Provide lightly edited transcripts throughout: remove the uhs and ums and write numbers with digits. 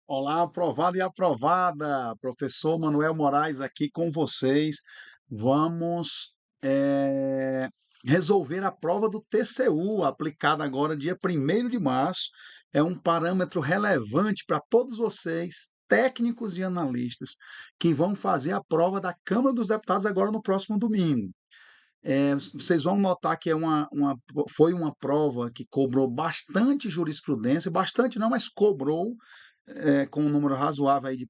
Olá, aprovado e aprovada. Professor Manuel Moraes aqui com vocês. Vamos resolver a prova do TCU, aplicada agora dia 1º de março. É um parâmetro relevante para todos vocês, técnicos e analistas, que vão fazer a prova da Câmara dos Deputados agora no próximo domingo. Vocês vão notar que foi uma prova que cobrou bastante jurisprudência, bastante não, mas cobrou com um número razoável aí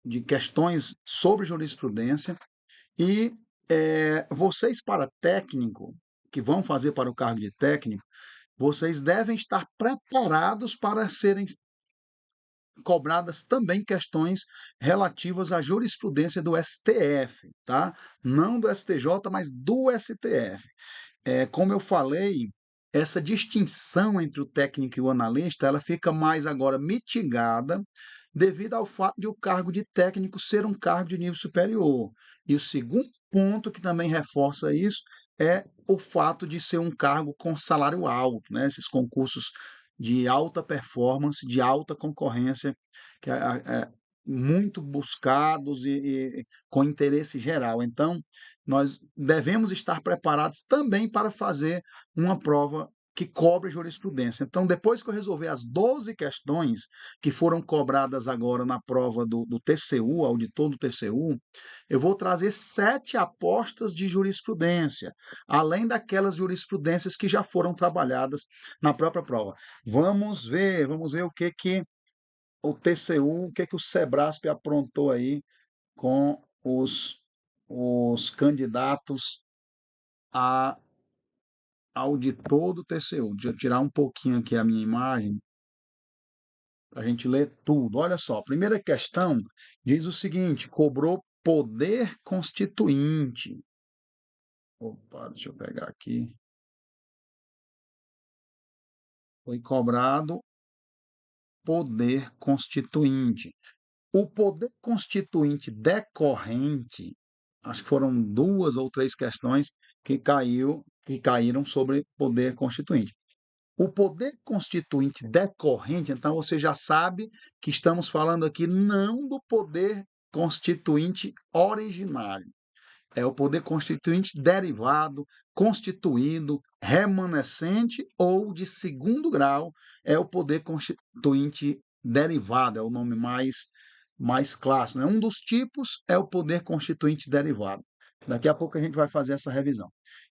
de questões sobre jurisprudência. E vocês, para técnico, que vão fazer para o cargo de técnico, vocês devem estar preparados para serem cobradas também questões relativas à jurisprudência do STF, tá? Não do STJ, mas do STF. Como eu falei, essa distinção entre o técnico e o analista, ela fica mais agora mitigada devido ao fato de o cargo de técnico ser um cargo de nível superior. E o segundo ponto que também reforça isso é o fato de ser um cargo com salário alto, né? Esses concursos de alta performance, de alta concorrência, que muito buscados e com interesse geral. Então, nós devemos estar preparados também para fazer uma prova que cobre jurisprudência. Então, depois que eu resolver as 12 questões que foram cobradas agora na prova do TCU, auditor do TCU, eu vou trazer 7 apostas de jurisprudência, além daquelas jurisprudências que já foram trabalhadas na própria prova. Vamos ver o que o TCU, o que o Sebrasp aprontou aí com os candidatos a auditor do TCU. Deixa eu tirar um pouquinho aqui a minha imagem para a gente ler tudo. Olha só, a primeira questão diz o seguinte: cobrou poder constituinte. Opa, deixa eu pegar aqui. Foi cobrado poder constituinte. O poder constituinte decorrente, acho que foram duas ou três questões que caíram sobre poder constituinte. O poder constituinte decorrente, então você já sabe que estamos falando aqui não do poder constituinte originário. É o poder constituinte derivado, constituído, remanescente ou de segundo grau, é o poder constituinte derivado, é o nome mais clássico, né? Um dos tipos é o poder constituinte derivado. Daqui a pouco a gente vai fazer essa revisão.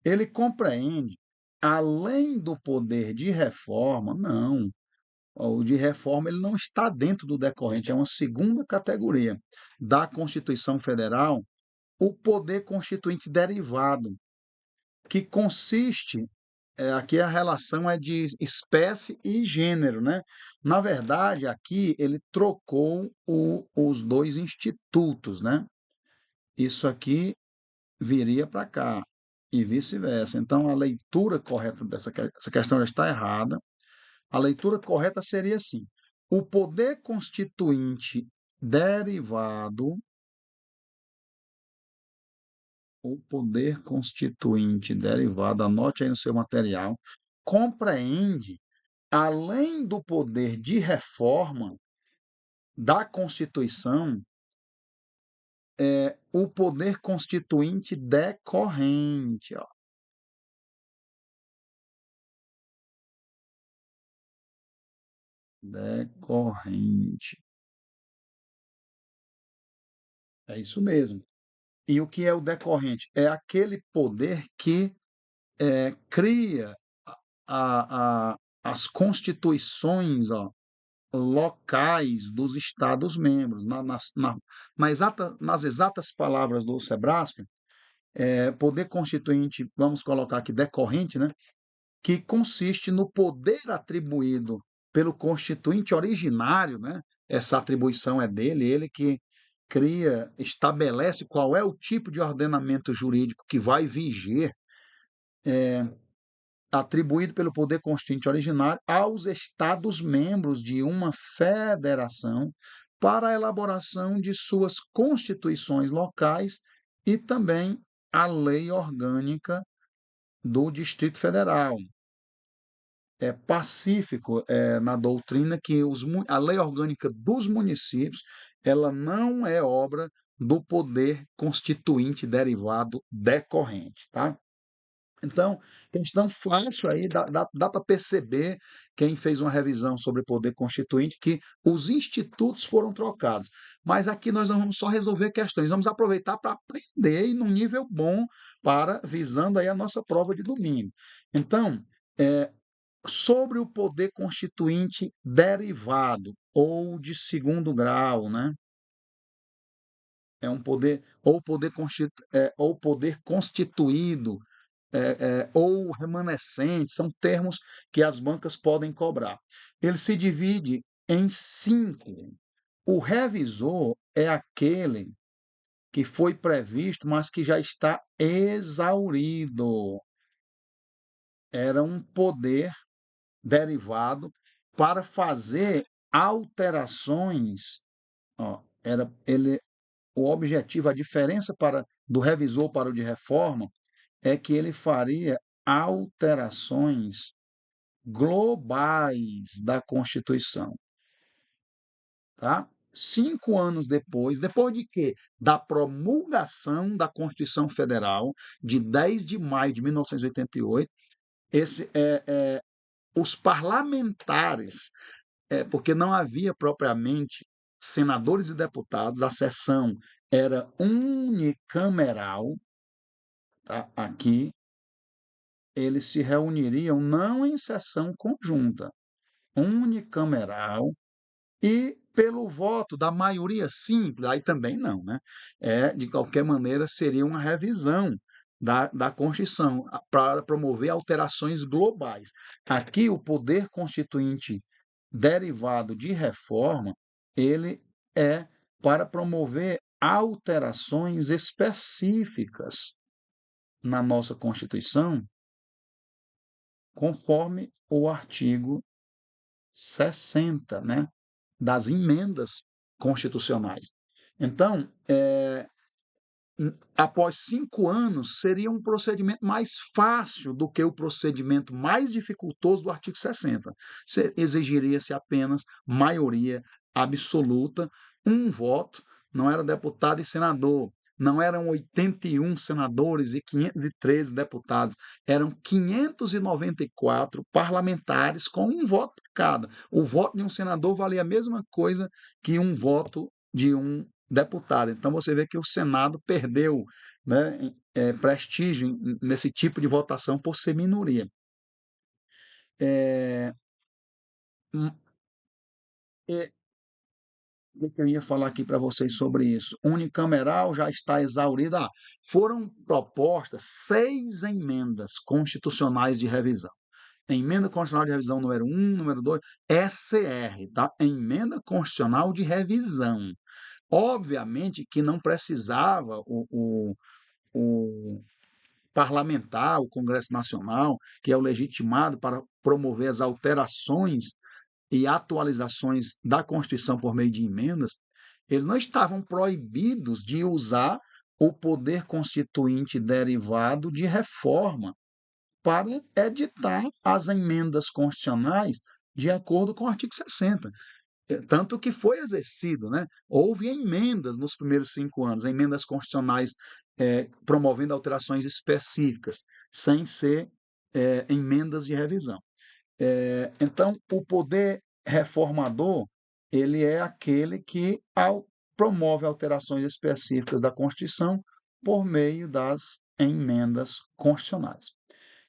Ele compreende, além do poder de reforma, não. O de reforma ele não está dentro do decorrente, é uma segunda categoria da Constituição Federal, o poder constituinte derivado, que consiste, aqui a relação é de espécie e gênero, né? Na verdade, aqui ele trocou os dois institutos, né? Isso aqui viria para cá e vice-versa. Então, a leitura correta essa questão já está errada. A leitura correta seria assim: o poder constituinte derivado, o poder constituinte derivado, anote aí no seu material, compreende, além do poder de reforma da Constituição, o poder constituinte decorrente. Ó, decorrente. É isso mesmo. E o que é o decorrente? É aquele poder que cria as constituições, ó, locais dos Estados-membros. Nas exatas palavras do Sebrasp, poder constituinte, vamos colocar aqui decorrente, né, que consiste no poder atribuído pelo constituinte originário, né, essa atribuição é dele, ele que cria, estabelece qual é o tipo de ordenamento jurídico que vai viger, atribuído pelo poder constituinte originário aos Estados-membros de uma federação para a elaboração de suas constituições locais e também a lei orgânica do Distrito Federal. pacífico na doutrina que a lei orgânica dos municípios ela não é obra do poder constituinte derivado decorrente, tá? Então, questão fácil aí, dá para perceber, quem fez uma revisão sobre poder constituinte, que os institutos foram trocados. Mas aqui nós não vamos só resolver questões, vamos aproveitar para aprender e num nível bom para visando aí a nossa prova de domingo. Então, é, sobre o poder constituinte derivado ou de segundo grau, né? É um poder ou poder constituído ou remanescente, são termos que as bancas podem cobrar. Ele se divide em cinco. O revisor é aquele que foi previsto, mas que já está exaurido. Era um poder derivado para fazer alterações. Ó, o objetivo, a diferença do revisor para o de reforma é que ele faria alterações globais da Constituição, tá? 5 anos depois de quê? Da promulgação da Constituição Federal, de 10 de maio de 1988, esse, os parlamentares, porque não havia propriamente senadores e deputados, a sessão era unicameral, tá? Aqui eles se reuniriam não em sessão conjunta, unicameral e pelo voto da maioria simples, aí também não, né? De qualquer maneira, seria uma revisão da Constituição para promover alterações globais. Aqui, o poder constituinte derivado de reforma, ele é para promover alterações específicas na nossa Constituição, conforme o artigo 60, né, das emendas constitucionais. Então, após 5 anos, seria um procedimento mais fácil do que o procedimento mais dificultoso do artigo 60. Exigiria-se apenas maioria absoluta, um voto, não era deputado e senador, não eram 81 senadores e 513 deputados, eram 594 parlamentares com um voto cada. O voto de um senador valia a mesma coisa que um voto de um deputado. Então você vê que o Senado perdeu, né, prestígio nesse tipo de votação por ser minoria. É, e, o que eu ia falar aqui para vocês sobre isso? Unicameral já está exaurida. Foram propostas 6 emendas constitucionais de revisão. Emenda Constitucional de Revisão número 1, número 2, SCR, tá? Emenda Constitucional de Revisão. Obviamente que não precisava o parlamentar, o Congresso Nacional, que é o legitimado para promover as alterações e atualizações da Constituição por meio de emendas, eles não estavam proibidos de usar o poder constituinte derivado de reforma para editar as emendas constitucionais de acordo com o artigo 60. Tanto que foi exercido, né? Houve emendas nos primeiros 5 anos, emendas constitucionais promovendo alterações específicas, sem ser emendas de revisão. Então, o poder reformador ele é aquele que promove alterações específicas da Constituição por meio das emendas constitucionais.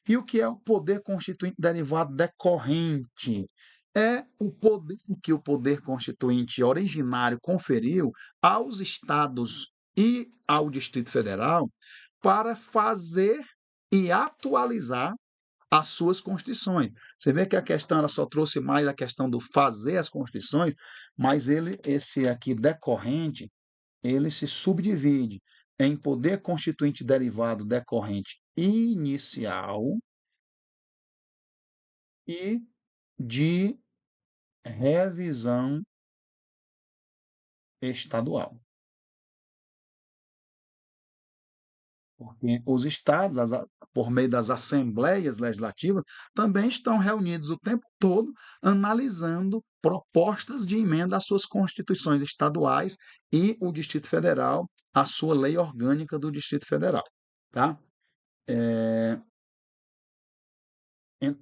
E o que é o poder constituinte derivado decorrente? É o poder que o poder constituinte originário conferiu aos estados e ao Distrito Federal para fazer e atualizar as suas constituições. Você vê que a questão ela só trouxe mais a questão do fazer as constituições, mas esse aqui decorrente, ele se subdivide em poder constituinte derivado decorrente inicial e de revisão estadual. porque os estados, por meio das assembleias legislativas, também estão reunidos o tempo todo analisando propostas de emenda às suas constituições estaduais e o Distrito Federal, a sua lei orgânica do Distrito Federal, tá? En-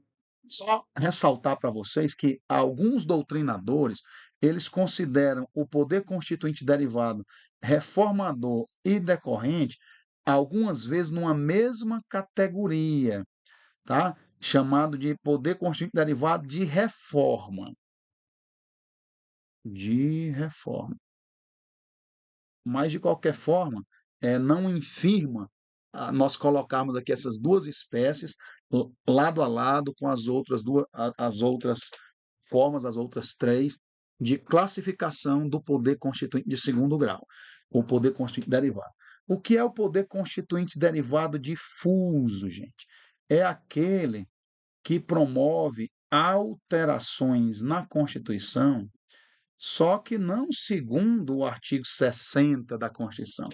Só ressaltar para vocês que alguns doutrinadores, eles consideram o poder constituinte derivado reformador e decorrente algumas vezes numa mesma categoria, tá? Chamado de poder constituinte derivado de reforma. Mas, de qualquer forma, não infirma nós colocarmos aqui essas duas espécies lado a lado com as outras formas, as outras três, de classificação do poder constituinte de segundo grau, o poder constituinte derivado. O que é o poder constituinte derivado difuso, gente? É aquele que promove alterações na Constituição, só que não segundo o artigo 60 da Constituição.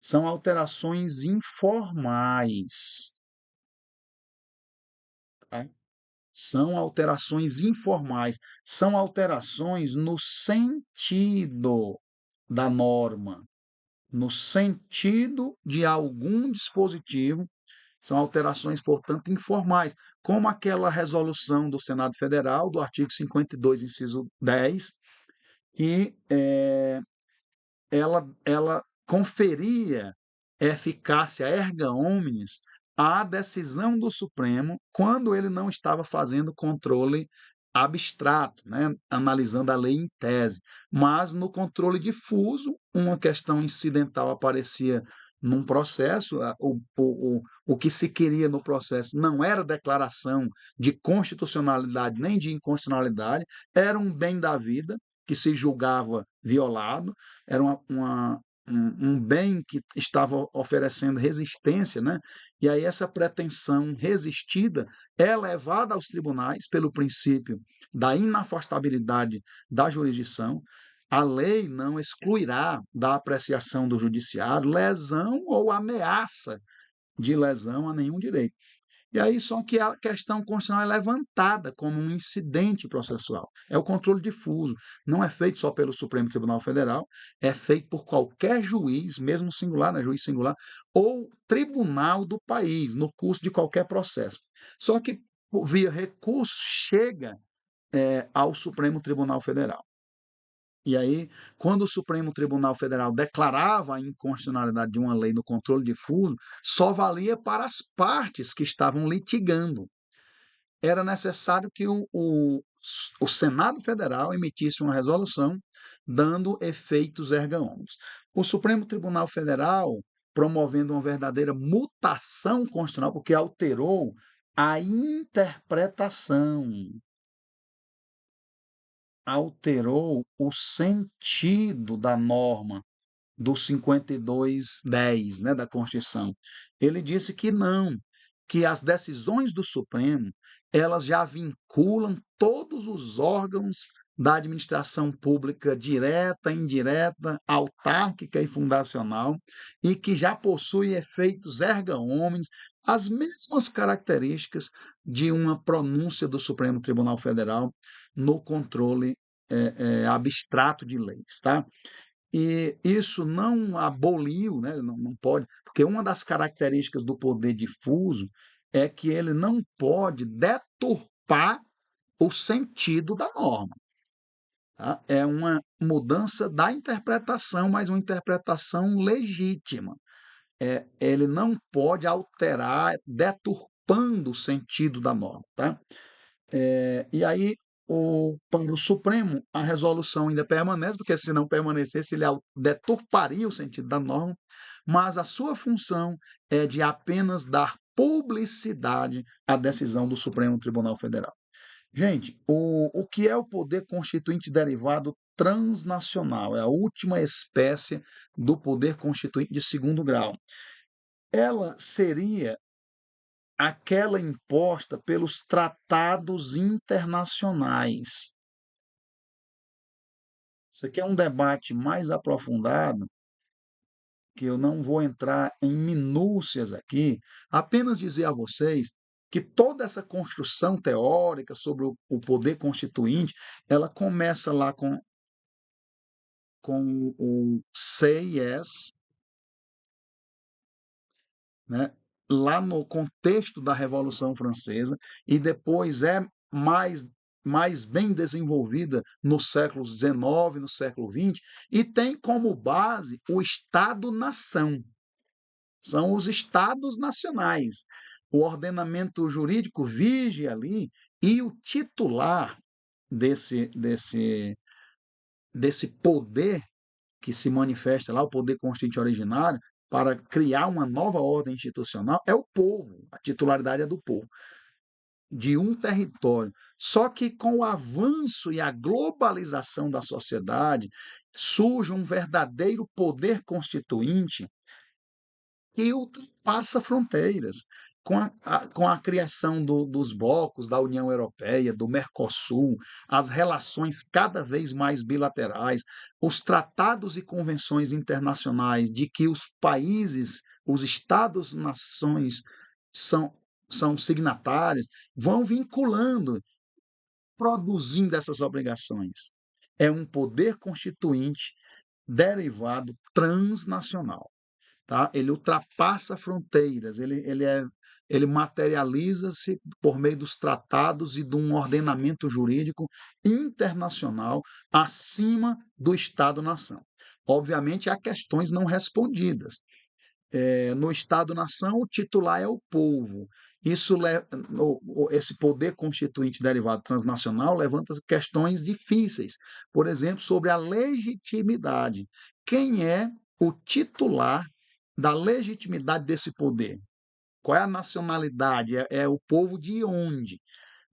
São alterações informais, tá? São alterações informais, são alterações no sentido da norma, no sentido de algum dispositivo, são alterações, portanto, informais, como aquela resolução do Senado Federal, do artigo 52, inciso 10, que ela conferia eficácia erga omnes à decisão do Supremo quando ele não estava fazendo controle abstrato, né, analisando a lei em tese, mas no controle difuso, uma questão incidental aparecia num processo, o que se queria no processo não era declaração de constitucionalidade nem de inconstitucionalidade, era um bem da vida que se julgava violado, era um bem que estava oferecendo resistência, né? E aí essa pretensão resistida é levada aos tribunais pelo princípio da inafastabilidade da jurisdição. A lei não excluirá da apreciação do judiciário lesão ou ameaça de lesão a nenhum direito. E aí, só que a questão constitucional é levantada como um incidente processual. É o controle difuso. Não é feito só pelo Supremo Tribunal Federal, é feito por qualquer juiz, mesmo singular, né, juiz singular, ou tribunal do país, no curso de qualquer processo. Só que, via recurso, chega ao Supremo Tribunal Federal. E aí, quando o Supremo Tribunal Federal declarava a inconstitucionalidade de uma lei no controle difuso, só valia para as partes que estavam litigando. Era necessário que o Senado Federal emitisse uma resolução dando efeitos erga omnes. O Supremo Tribunal Federal, promovendo uma verdadeira mutação constitucional, porque alterou a interpretação, alterou o sentido da norma do 5210, né, da Constituição. Ele disse que não, que as decisões do Supremo, elas já vinculam todos os órgãos da administração pública direta, indireta, autárquica e fundacional, e que já possui efeitos erga omnes, as mesmas características de uma pronúncia do Supremo Tribunal Federal no controle abstrato de leis, tá? E isso não aboliu, né, não pode, porque uma das características do poder difuso é que ele não pode deturpar o sentido da norma. Tá? É uma mudança da interpretação, mas uma interpretação legítima. Ele não pode alterar, deturpando o sentido da norma. Tá? E aí, para o Supremo, a resolução ainda permanece, porque se não permanecesse, ele deturparia o sentido da norma, mas a sua função é de apenas dar publicidade à decisão do Supremo Tribunal Federal. Gente, o que é o poder constituinte derivado transnacional? É a última espécie do poder constituinte de segundo grau. Ela seria aquela imposta pelos tratados internacionais. Isso aqui é um debate mais aprofundado que eu não vou entrar em minúcias aqui, apenas dizer a vocês que toda essa construção teórica sobre o poder constituinte, ela começa lá com o say yes, né, lá no contexto da Revolução Francesa, e depois é mais bem desenvolvida no século XIX, no século XX, e tem como base o Estado-nação. São os estados nacionais. O ordenamento jurídico vige ali e o titular desse poder que se manifesta lá, o poder constituinte originário, para criar uma nova ordem institucional, é o povo. A titularidade é do povo, de um território. Só que com o avanço e a globalização da sociedade, surge um verdadeiro poder constituinte que ultrapassa fronteiras. Com a criação dos blocos da União Europeia, do Mercosul, as relações cada vez mais bilaterais, os tratados e convenções internacionais de que os países, os Estados-nações são signatários, vão vinculando, produzindo essas obrigações. É um poder constituinte derivado transnacional, tá? Ele ultrapassa fronteiras, ele materializa-se por meio dos tratados e de um ordenamento jurídico internacional acima do Estado-nação. Obviamente, há questões não respondidas. No Estado-nação, o titular é o povo. Esse poder constituinte derivado transnacional levanta questões difíceis, por exemplo, sobre a legitimidade. Quem é o titular da legitimidade desse poder? Qual é a nacionalidade? É o povo de onde?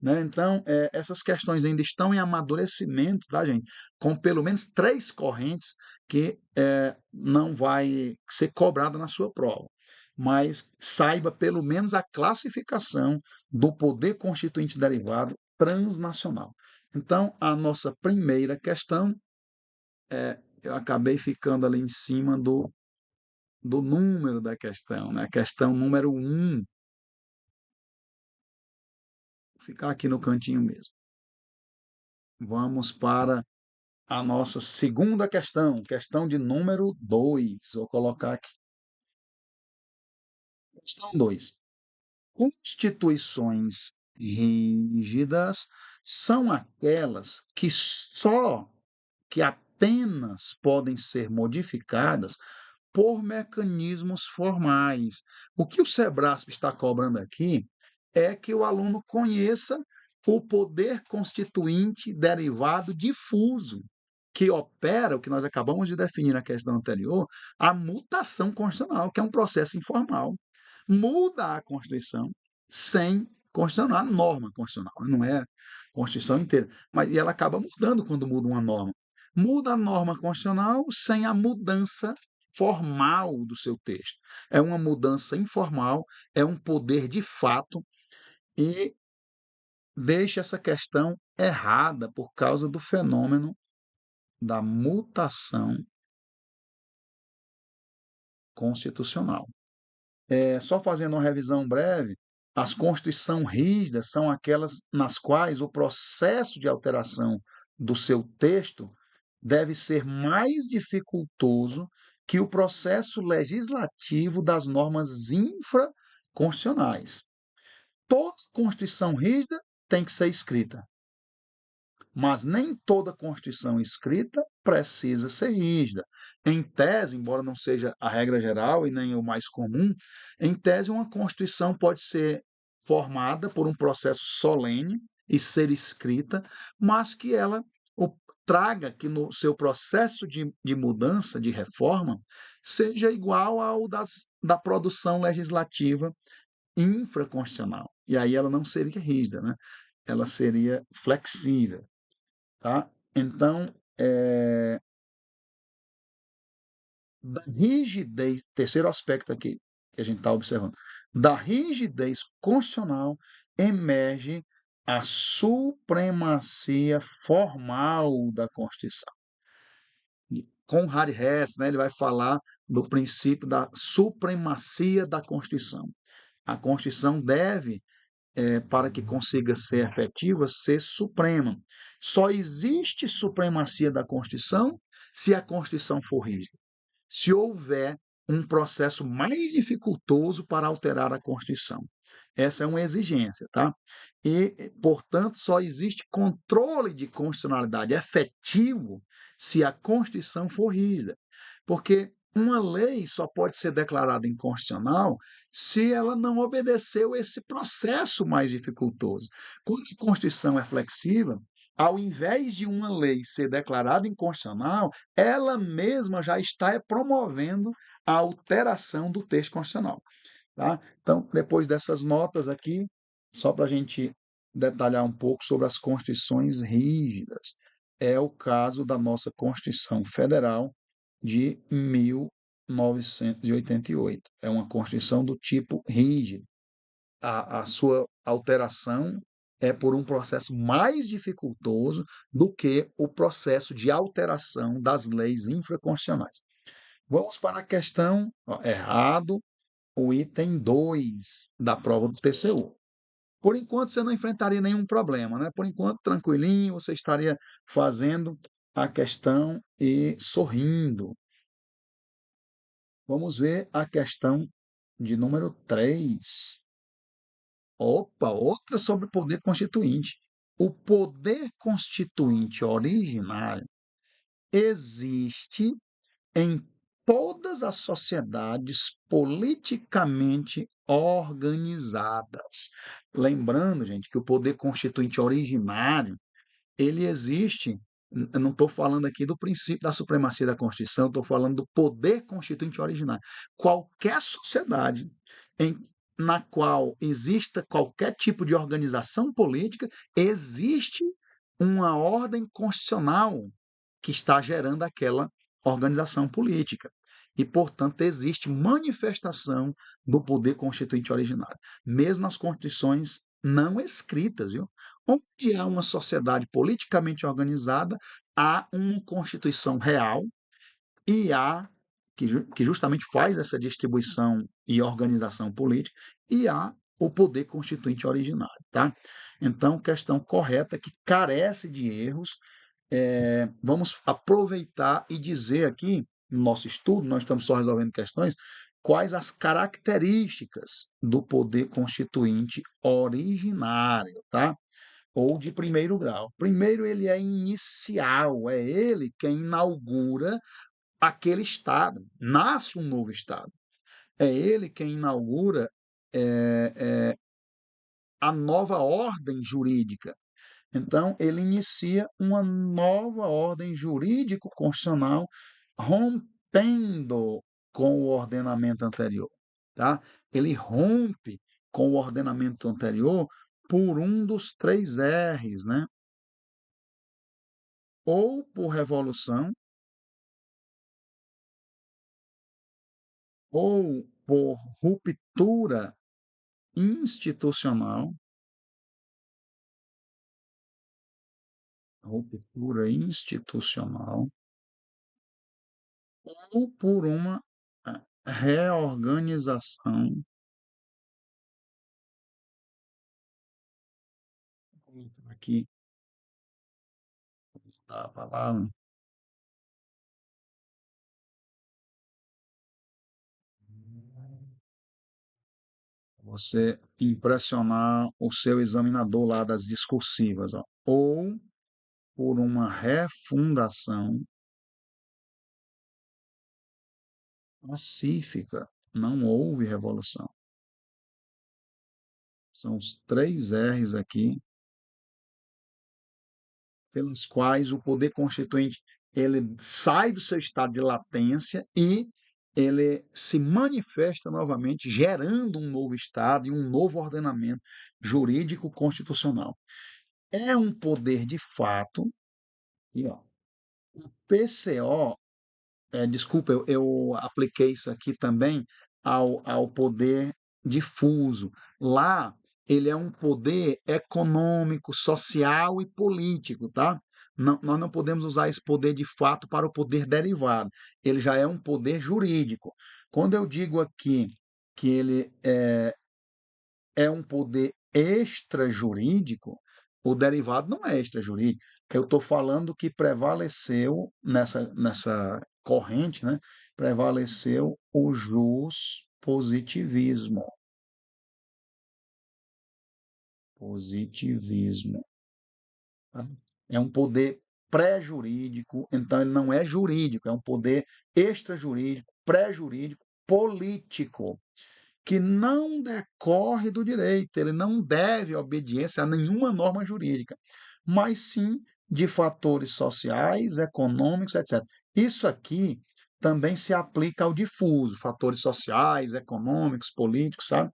Né? Então, essas questões ainda estão em amadurecimento, tá, gente? Com pelo menos três correntes que não vai ser cobrada na sua prova. Mas saiba pelo menos a classificação do poder constituinte derivado transnacional. Então, a nossa primeira questão, eu acabei ficando ali em cima do número da questão, né? A questão número um, vou ficar aqui no cantinho mesmo. Vamos para a nossa segunda questão, questão de número 2. Vou colocar aqui. Questão 2. Constituições rígidas são aquelas que apenas podem ser modificadas por mecanismos formais. O que o SEBRASP está cobrando aqui é que o aluno conheça o poder constituinte derivado difuso, que opera, o que nós acabamos de definir na questão anterior, a mutação constitucional, que é um processo informal. Muda a Constituição sem constitucional, a norma constitucional, não é a Constituição inteira, mas e ela acaba mudando quando muda uma norma. Muda a norma constitucional sem a mudança formal do seu texto. É uma mudança informal, é um poder de fato e deixa essa questão errada por causa do fenômeno da mutação constitucional. Só fazendo uma revisão breve, as constituições rígidas são aquelas nas quais o processo de alteração do seu texto deve ser mais dificultoso que o processo legislativo das normas infraconstitucionais. Toda Constituição rígida tem que ser escrita, mas nem toda Constituição escrita precisa ser rígida. Em tese, embora não seja a regra geral e nem o mais comum, em tese, uma Constituição pode ser formada por um processo solene e ser escrita, mas que ela traga que no seu processo de mudança, de reforma, seja igual ao da produção legislativa infraconstitucional. E aí ela não seria rígida, né? Ela seria flexível. Tá? Então, da rigidez, terceiro aspecto aqui que a gente está observando, da rigidez constitucional emerge a supremacia formal da Constituição. Com Harry Hess, né, ele vai falar do princípio da supremacia da Constituição. A Constituição deve, para que consiga ser efetiva, ser suprema. Só existe supremacia da Constituição se a Constituição for rígida, se houver um processo mais dificultoso para alterar a Constituição. Essa é uma exigência, tá? E, portanto, só existe controle de constitucionalidade efetivo se a Constituição for rígida. Porque uma lei só pode ser declarada inconstitucional se ela não obedeceu esse processo mais dificultoso. Quando a Constituição é flexível, ao invés de uma lei ser declarada inconstitucional, ela mesma já está promovendo a alteração do texto constitucional. Tá? Então, depois dessas notas aqui, só para a gente detalhar um pouco sobre as constituições rígidas. É o caso da nossa Constituição Federal de 1988. É uma Constituição do tipo rígido. A sua alteração é por um processo mais dificultoso do que o processo de alteração das leis infraconstitucionais. Vamos para a questão, ó, errado, o item 2 da prova do TCU. Por enquanto, você não enfrentaria nenhum problema, né? Por enquanto, tranquilinho, você estaria fazendo a questão e sorrindo. Vamos ver a questão de número 3. Opa, outra sobre poder constituinte. O poder constituinte originário existe em todas as sociedades politicamente organizadas. Lembrando, gente, que o poder constituinte originário, ele existe, eu não estou falando aqui do princípio da supremacia da Constituição, estou falando do poder constituinte originário. Qualquer sociedade em, na qual exista qualquer tipo de organização política, existe uma ordem constitucional que está gerando aquela organização política. E, portanto, existe manifestação do poder constituinte originário, mesmo nas constituições não escritas, viu? Onde há uma sociedade politicamente organizada, há uma constituição real e há que justamente faz essa distribuição e organização política, e há o poder constituinte originário, tá? Então, questão correta que carece de erros. Vamos aproveitar e dizer aqui, no nosso estudo, nós estamos só resolvendo questões, quais as características do poder constituinte originário, tá? Ou de primeiro grau. Primeiro, ele é inicial, é ele quem inaugura aquele Estado, nasce um novo Estado. É ele quem inaugura a nova ordem jurídica. Então, ele inicia uma nova ordem jurídico-constitucional, rompendo com o ordenamento anterior. Tá? Ele rompe com o ordenamento anterior por um dos três R's, né? Ou por revolução, ou por ruptura institucional, ruptura institucional, ou por uma reorganização. Aqui a palavra. Você impressionar o seu examinador lá das discursivas, ó. Ou por uma refundação pacífica. Não houve revolução. São os três R's aqui, pelos quais o poder constituinte ele sai do seu estado de latência e ele se manifesta novamente, gerando um novo Estado e um novo ordenamento jurídico constitucional. É um poder de fato, e ó, o PCO, desculpa, eu apliquei isso aqui também ao poder difuso. Lá, ele é um poder econômico, social e político, tá? Nós não podemos usar esse poder de fato para o poder derivado. Ele já é um poder jurídico. Quando eu digo aqui que ele é um poder extrajurídico, o derivado não é extrajurídico. Eu estou falando que prevaleceu nessa corrente, né? Prevaleceu o jus positivismo. Positivismo. Tá? É um poder pré-jurídico, então ele não é jurídico, é um poder extrajurídico, pré-jurídico, político, que não decorre do direito, ele não deve obediência a nenhuma norma jurídica, mas sim de fatores sociais, econômicos, etc. Isso aqui também se aplica ao difuso, fatores sociais, econômicos, políticos, sabe?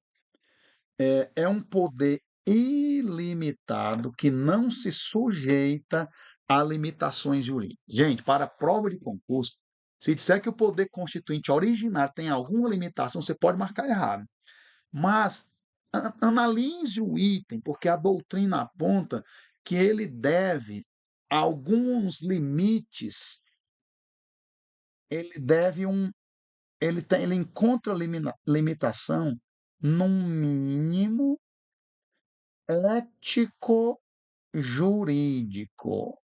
É um poder ilimitado que não se sujeita a limitações jurídicas. Gente, para a prova de concurso, se disser que o poder constituinte originário tem alguma limitação, você pode marcar errado. Mas analise o item, porque a doutrina aponta que ele deve alguns limites, ele deve um, ele encontra limitação num mínimo ético-jurídico.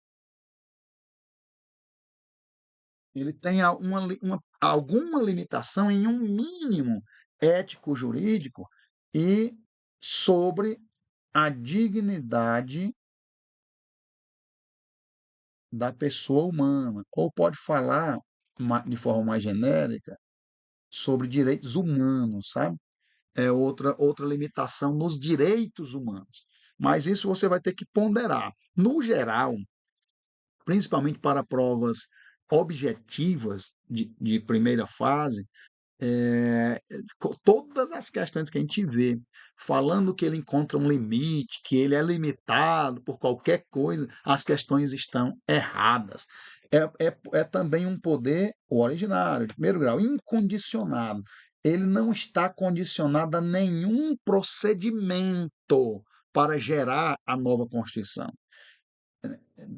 Ele tem alguma limitação em um mínimo ético-jurídico e sobre a dignidade da pessoa humana. Ou pode falar de forma mais genérica sobre direitos humanos, sabe? É outra limitação nos direitos humanos. Mas isso você vai ter que ponderar. No geral, principalmente para provas objetivas de primeira fase, todas as questões que a gente vê falando que ele encontra um limite, que ele é limitado por qualquer coisa, as questões estão erradas. É também um poder, o originário, de primeiro grau, incondicionado. Ele não está condicionado a nenhum procedimento para gerar a nova Constituição,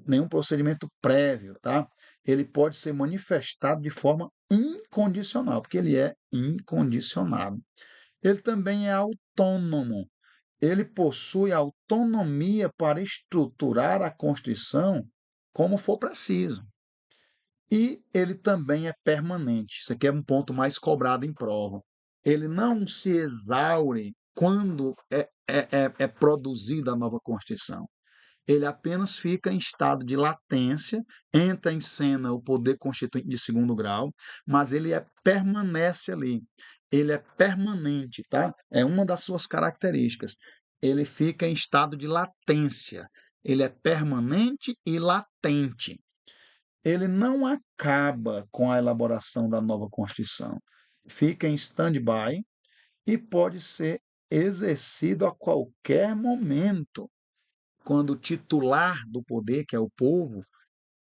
nenhum procedimento prévio, tá? Ele pode ser manifestado de forma incondicional, porque ele é incondicionado. Ele também é autônomo. Ele possui autonomia para estruturar a Constituição como for preciso. E ele também é permanente. Isso aqui é um ponto mais cobrado em prova. Ele não se exaure quando é produzida a nova Constituição. Ele apenas fica em estado de latência, entra em cena o poder constituinte de segundo grau, mas ele permanece ali. Ele é permanente, tá? É uma das suas características. Ele fica em estado de latência. Ele é permanente e latente. Ele não acaba com a elaboração da nova Constituição. Fica em stand-by e pode ser exercido a qualquer momento quando o titular do poder, que é o povo,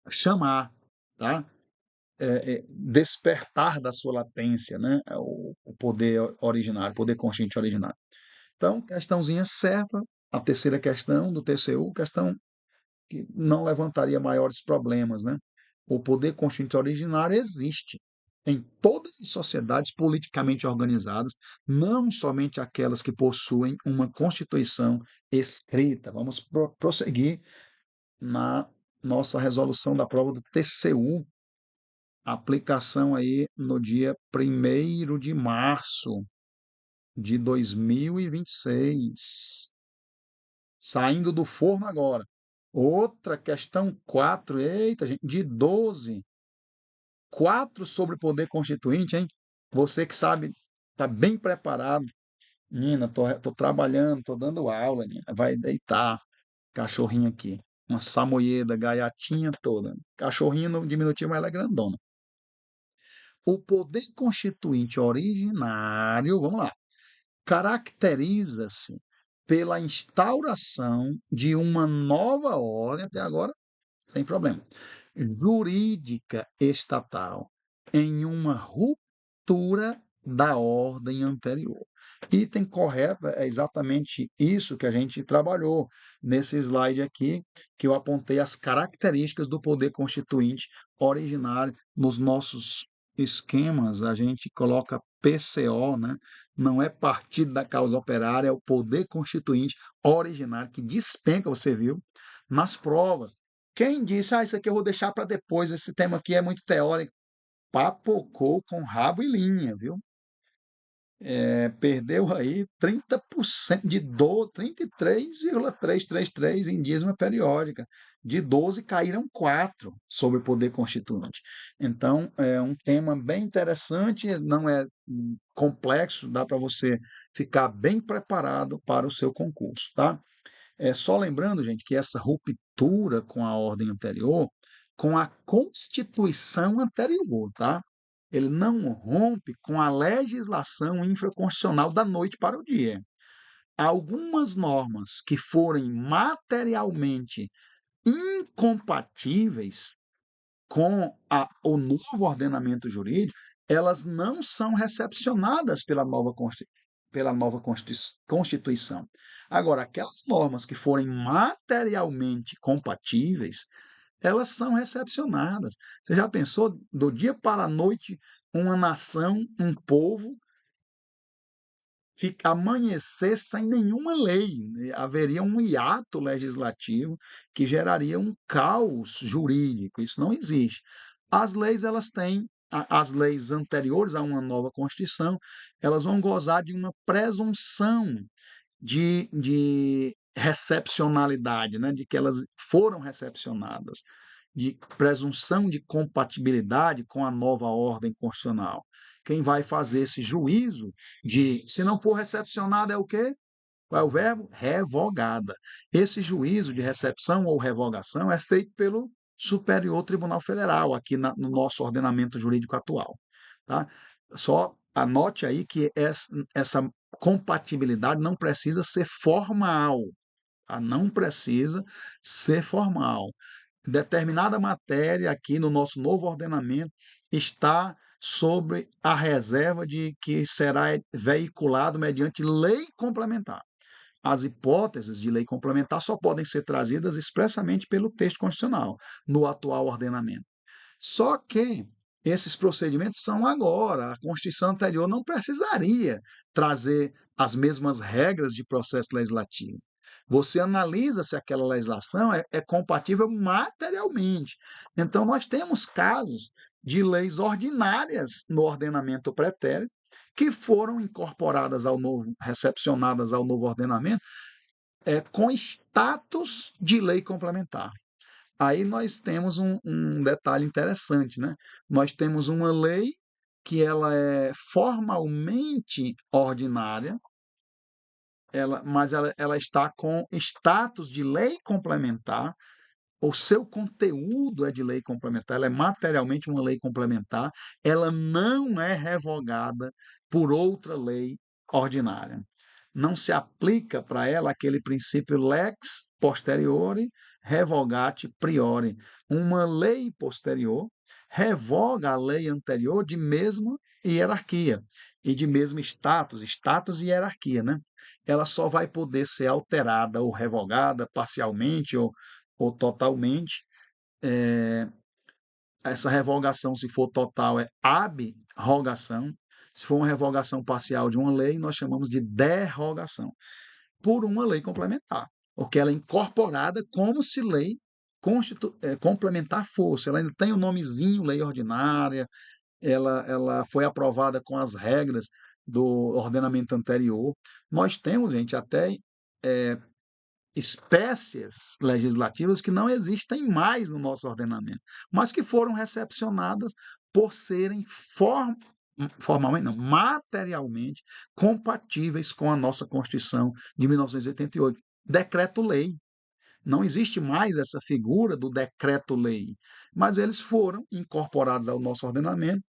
chamar, tá? Despertar da sua latência, né? O poder originário, o poder constituinte originário. Então, questãozinha certa, a terceira questão do TCU, questão que não levantaria maiores problemas, né? O poder constituinte originário existe em todas as sociedades politicamente organizadas, não somente aquelas que possuem uma Constituição escrita. Vamos prosseguir na nossa resolução da prova do TCU, aplicação aí no dia 1º de março de 2026. Saindo do forno agora. Outra questão 4, eita, gente, de 12. 4 sobre poder constituinte, hein? Você que sabe, está bem preparado. Menina, tô trabalhando, tô dando aula, menina. Vai deitar. Cachorrinho aqui. Uma samoyeda, gaiatinha toda. Cachorrinho no diminutivo, mas ela é grandona. O poder constituinte originário, vamos lá, caracteriza-se pela instauração de uma nova ordem, até agora, sem problema, jurídica estatal, em uma ruptura da ordem anterior. Item correto é exatamente isso que a gente trabalhou nesse slide aqui, que eu apontei as características do poder constituinte originário. Nos nossos esquemas, a gente coloca PCO, né? Não é Partido da Causa Operária, é o poder constituinte originário, que despenca, você viu, nas provas. Quem disse, isso aqui eu vou deixar para depois, esse tema aqui é muito teórico, papocou com rabo e linha, viu? Perdeu aí 30% de 33,333 em dízima periódica. De 12 caíram 4 sobre o poder constituinte. Então, é um tema bem interessante, não é complexo, dá para você ficar bem preparado para o seu concurso, tá? Só lembrando, gente, que essa ruptura com a ordem anterior, com a Constituição anterior, tá? Ele não rompe com a legislação infraconstitucional da noite para o dia. Algumas normas que forem materialmente incompatíveis com o novo ordenamento jurídico, elas não são recepcionadas pela nova Constituição. Agora, aquelas normas que forem materialmente compatíveis, elas são recepcionadas. Você já pensou, do dia para a noite, uma nação, um povo amanhecer sem nenhuma lei, né? Haveria um hiato legislativo que geraria um caos jurídico. Isso não existe. As leis, elas têm, as leis anteriores a uma nova Constituição, elas vão gozar de uma presunção de recepcionalidade, né? De que elas foram recepcionadas, de presunção de compatibilidade com a nova ordem constitucional. Quem vai fazer esse juízo de, se não for recepcionada, é o quê? Qual é o verbo? Revogada. Esse juízo de recepção ou revogação é feito pelo Superior Tribunal Federal, aqui no nosso ordenamento jurídico atual. Tá? Só anote aí que essa compatibilidade não precisa ser formal, tá? Não precisa ser formal. Determinada matéria aqui no nosso novo ordenamento está sobre a reserva de que será veiculado mediante lei complementar. As hipóteses de lei complementar só podem ser trazidas expressamente pelo texto constitucional, no atual ordenamento. Só que esses procedimentos são agora. A Constituição anterior não precisaria trazer as mesmas regras de processo legislativo. Você analisa se aquela legislação é compatível materialmente. Então, nós temos casos de leis ordinárias no ordenamento pretérito que foram incorporadas ao novo, recepcionadas ao novo ordenamento, com status de lei complementar. Aí nós temos um detalhe interessante, né? Nós temos uma lei que ela é formalmente ordinária, mas ela está com status de lei complementar, o seu conteúdo é de lei complementar, ela é materialmente uma lei complementar, ela não é revogada por outra lei ordinária. Não se aplica para ela aquele princípio lex posteriori, revogat priori. Uma lei posterior revoga a lei anterior de mesma hierarquia e de mesmo status e hierarquia, né? Ela só vai poder ser alterada ou revogada parcialmente ou totalmente. É, essa revogação, se for total, é ab-rogação. Se for uma revogação parcial de uma lei, nós chamamos de derrogação, por uma lei complementar, porque ela é incorporada como se lei complementar fosse. Ela ainda tem o nomezinho lei ordinária, ela foi aprovada com as regras do ordenamento anterior. Nós temos, gente, até é, espécies legislativas que não existem mais no nosso ordenamento, mas que foram recepcionadas por serem formalmente, não, materialmente compatíveis com a nossa Constituição de 1988. Decreto-lei. Não existe mais essa figura do decreto-lei, mas eles foram incorporados ao nosso ordenamento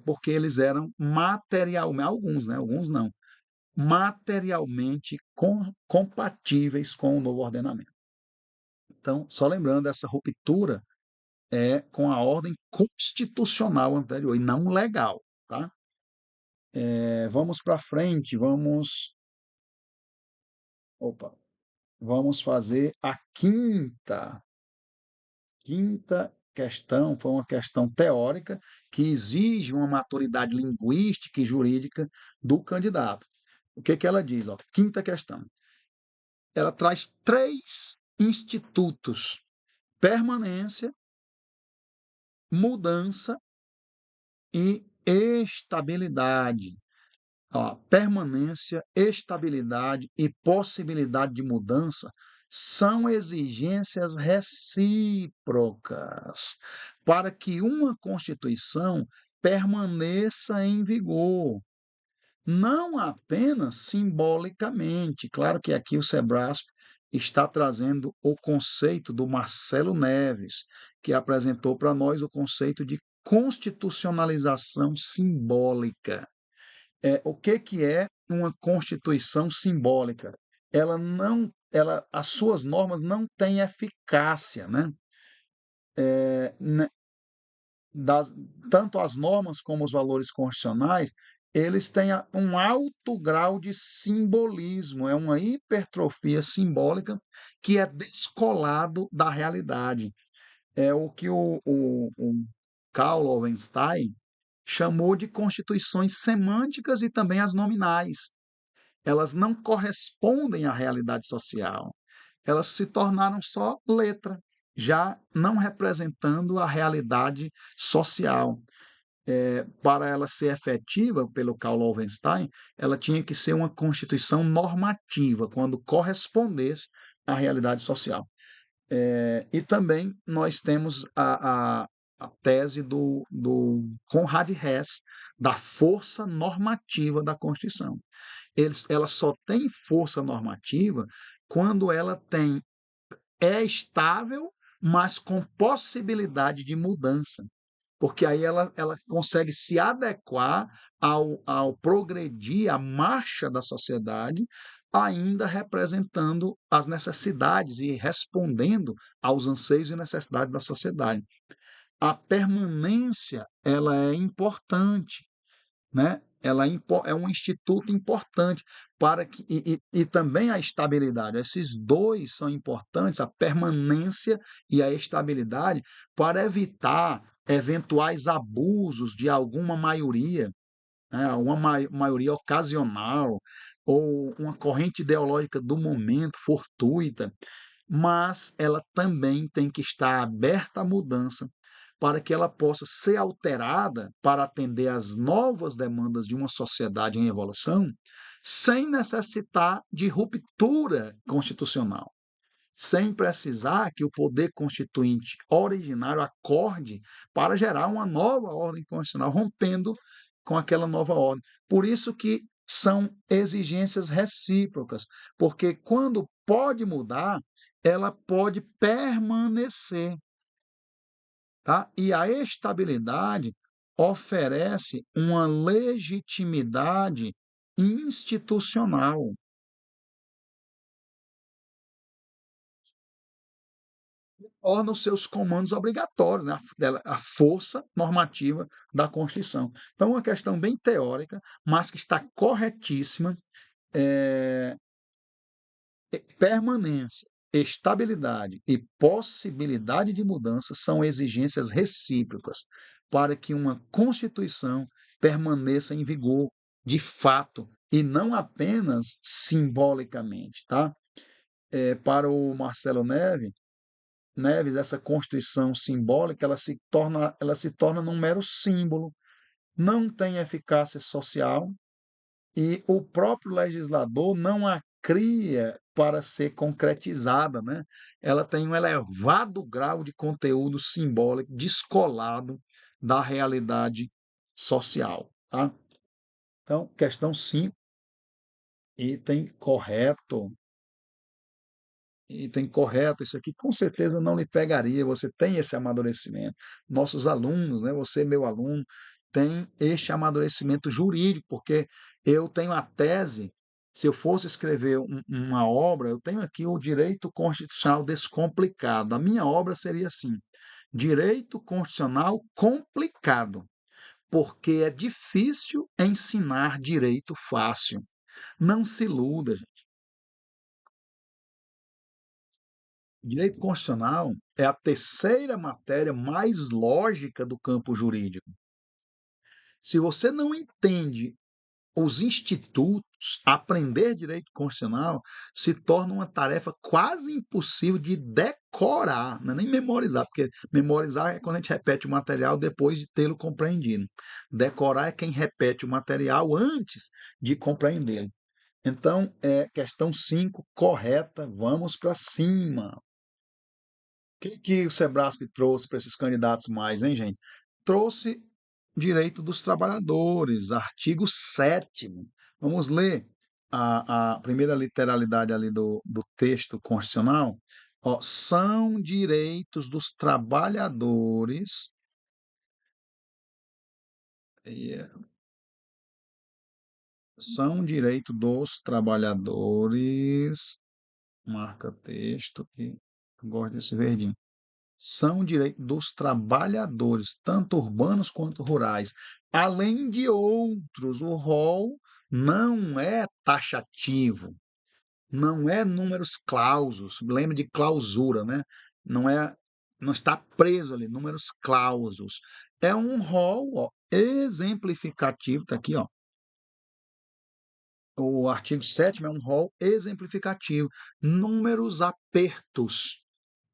porque eles eram materialmente, alguns, né? Alguns não, materialmente compatíveis com o novo ordenamento. Então, só lembrando, essa ruptura é com a ordem constitucional anterior e não legal, tá? Vamos para frente, opa, vamos fazer a quinta questão, foi uma questão teórica que exige uma maturidade linguística e jurídica do candidato. O que que ela diz? Ó, quinta questão. Ela traz três institutos: permanência, mudança e estabilidade. Ó, permanência, estabilidade e possibilidade de mudança são exigências recíprocas para que uma Constituição permaneça em vigor, não apenas simbolicamente. Claro que aqui o Sebrasp está trazendo o conceito do Marcelo Neves, que apresentou para nós o conceito de constitucionalização simbólica. O que que é uma constituição simbólica? As suas normas não têm eficácia, né? Né, das, tanto as normas como os valores constitucionais, eles têm um alto grau de simbolismo, é uma hipertrofia simbólica que é descolado da realidade. É o que o Karl Loewenstein chamou de constituições semânticas e também as nominais. Elas não correspondem à realidade social. Elas se tornaram só letra, já não representando a realidade social. Para ela ser efetiva, pelo Karl Loewenstein, ela tinha que ser uma constituição normativa, quando correspondesse à realidade social. E também nós temos a tese do Conrad Hess, da força normativa da Constituição. Ela só tem força normativa quando ela é estável, mas com possibilidade de mudança, porque aí ela consegue se adequar ao progredir, à marcha da sociedade, ainda representando as necessidades e respondendo aos anseios e necessidades da sociedade. A permanência ela é importante, né? Ela é um instituto importante para que e também a estabilidade. Esses dois são importantes, a permanência e a estabilidade, para evitar eventuais abusos de alguma maioria, né? Uma maioria ocasional ou uma corrente ideológica do momento fortuita, mas ela também tem que estar aberta à mudança para que ela possa ser alterada para atender às novas demandas de uma sociedade em evolução, sem necessitar de ruptura constitucional, sem precisar que o poder constituinte originário acorde para gerar uma nova ordem constitucional, rompendo com aquela nova ordem. Por isso que são exigências recíprocas, porque quando pode mudar, ela pode permanecer, tá? E a estabilidade oferece uma legitimidade institucional, torna os seus comandos obrigatórios, né? A força normativa da Constituição. Então, é uma questão bem teórica, mas que está corretíssima. É, Permanência, estabilidade e possibilidade de mudança são exigências recíprocas para que uma Constituição permaneça em vigor de fato e não apenas simbolicamente, tá? Para o Marcelo Neves, essa Constituição simbólica, ela se torna num mero símbolo, não tem eficácia social e o próprio legislador não a cria para ser concretizada, né? Ela tem um elevado grau de conteúdo simbólico descolado da realidade social, tá? Então, questão 5, item correto. Item correto, isso aqui com certeza não lhe pegaria, você tem esse amadurecimento. Nossos alunos, né, você, meu aluno, tem este amadurecimento jurídico, porque eu tenho a tese, se eu fosse escrever uma obra, eu tenho aqui o direito constitucional descomplicado. A minha obra seria assim: direito constitucional complicado. porque é difícil ensinar direito fácil. Não se iluda, gente. Direito constitucional é a terceira matéria mais lógica do campo jurídico. Se você não entende os institutos, aprender direito constitucional se torna uma tarefa quase impossível de decorar, não é nem memorizar, porque memorizar é quando a gente repete o material depois de tê-lo compreendido. Decorar é quem repete o material antes de compreendê-lo. Então, questão 5 correta, vamos para cima. Que o Sebrasp trouxe para esses candidatos mais, hein, gente? Trouxe direito dos trabalhadores, artigo 7º. Vamos ler a primeira literalidade ali do texto constitucional. Ó, são direitos dos trabalhadores, eh, são direito dos trabalhadores, marca texto, que eu gosto desse verdinho. São direitos dos trabalhadores, tanto urbanos quanto rurais, além de outros. O rol não é taxativo, não é números clausos, lembra de clausura, né? Não é, não está preso ali, números clausos. É um rol, ó, exemplificativo, tá aqui, ó. O artigo 7º é um rol exemplificativo, números apertos,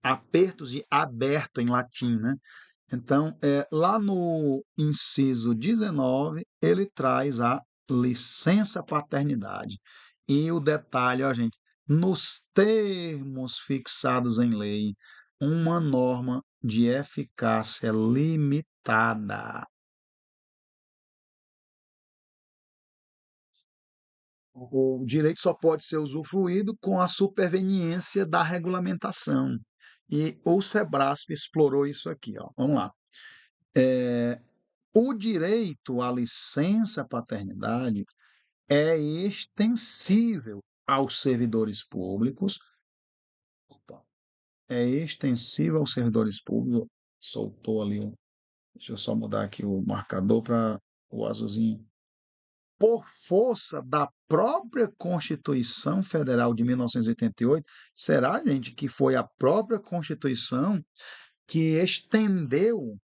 apertos de aberto em latim, né? Então, lá no inciso 19, ele traz a licença paternidade. E o detalhe, ó, gente, nos termos fixados em lei, uma norma de eficácia limitada. O direito só pode ser usufruído com a superveniência da regulamentação. E o Sebrasp explorou isso aqui, ó. Vamos lá. O direito à licença paternidade é extensível aos servidores públicos. Opa, é extensível aos servidores públicos. Soltou ali. Deixa eu só mudar aqui o marcador para o azulzinho. Por força da própria Constituição Federal de 1988, será, gente, que foi a própria Constituição que estendeu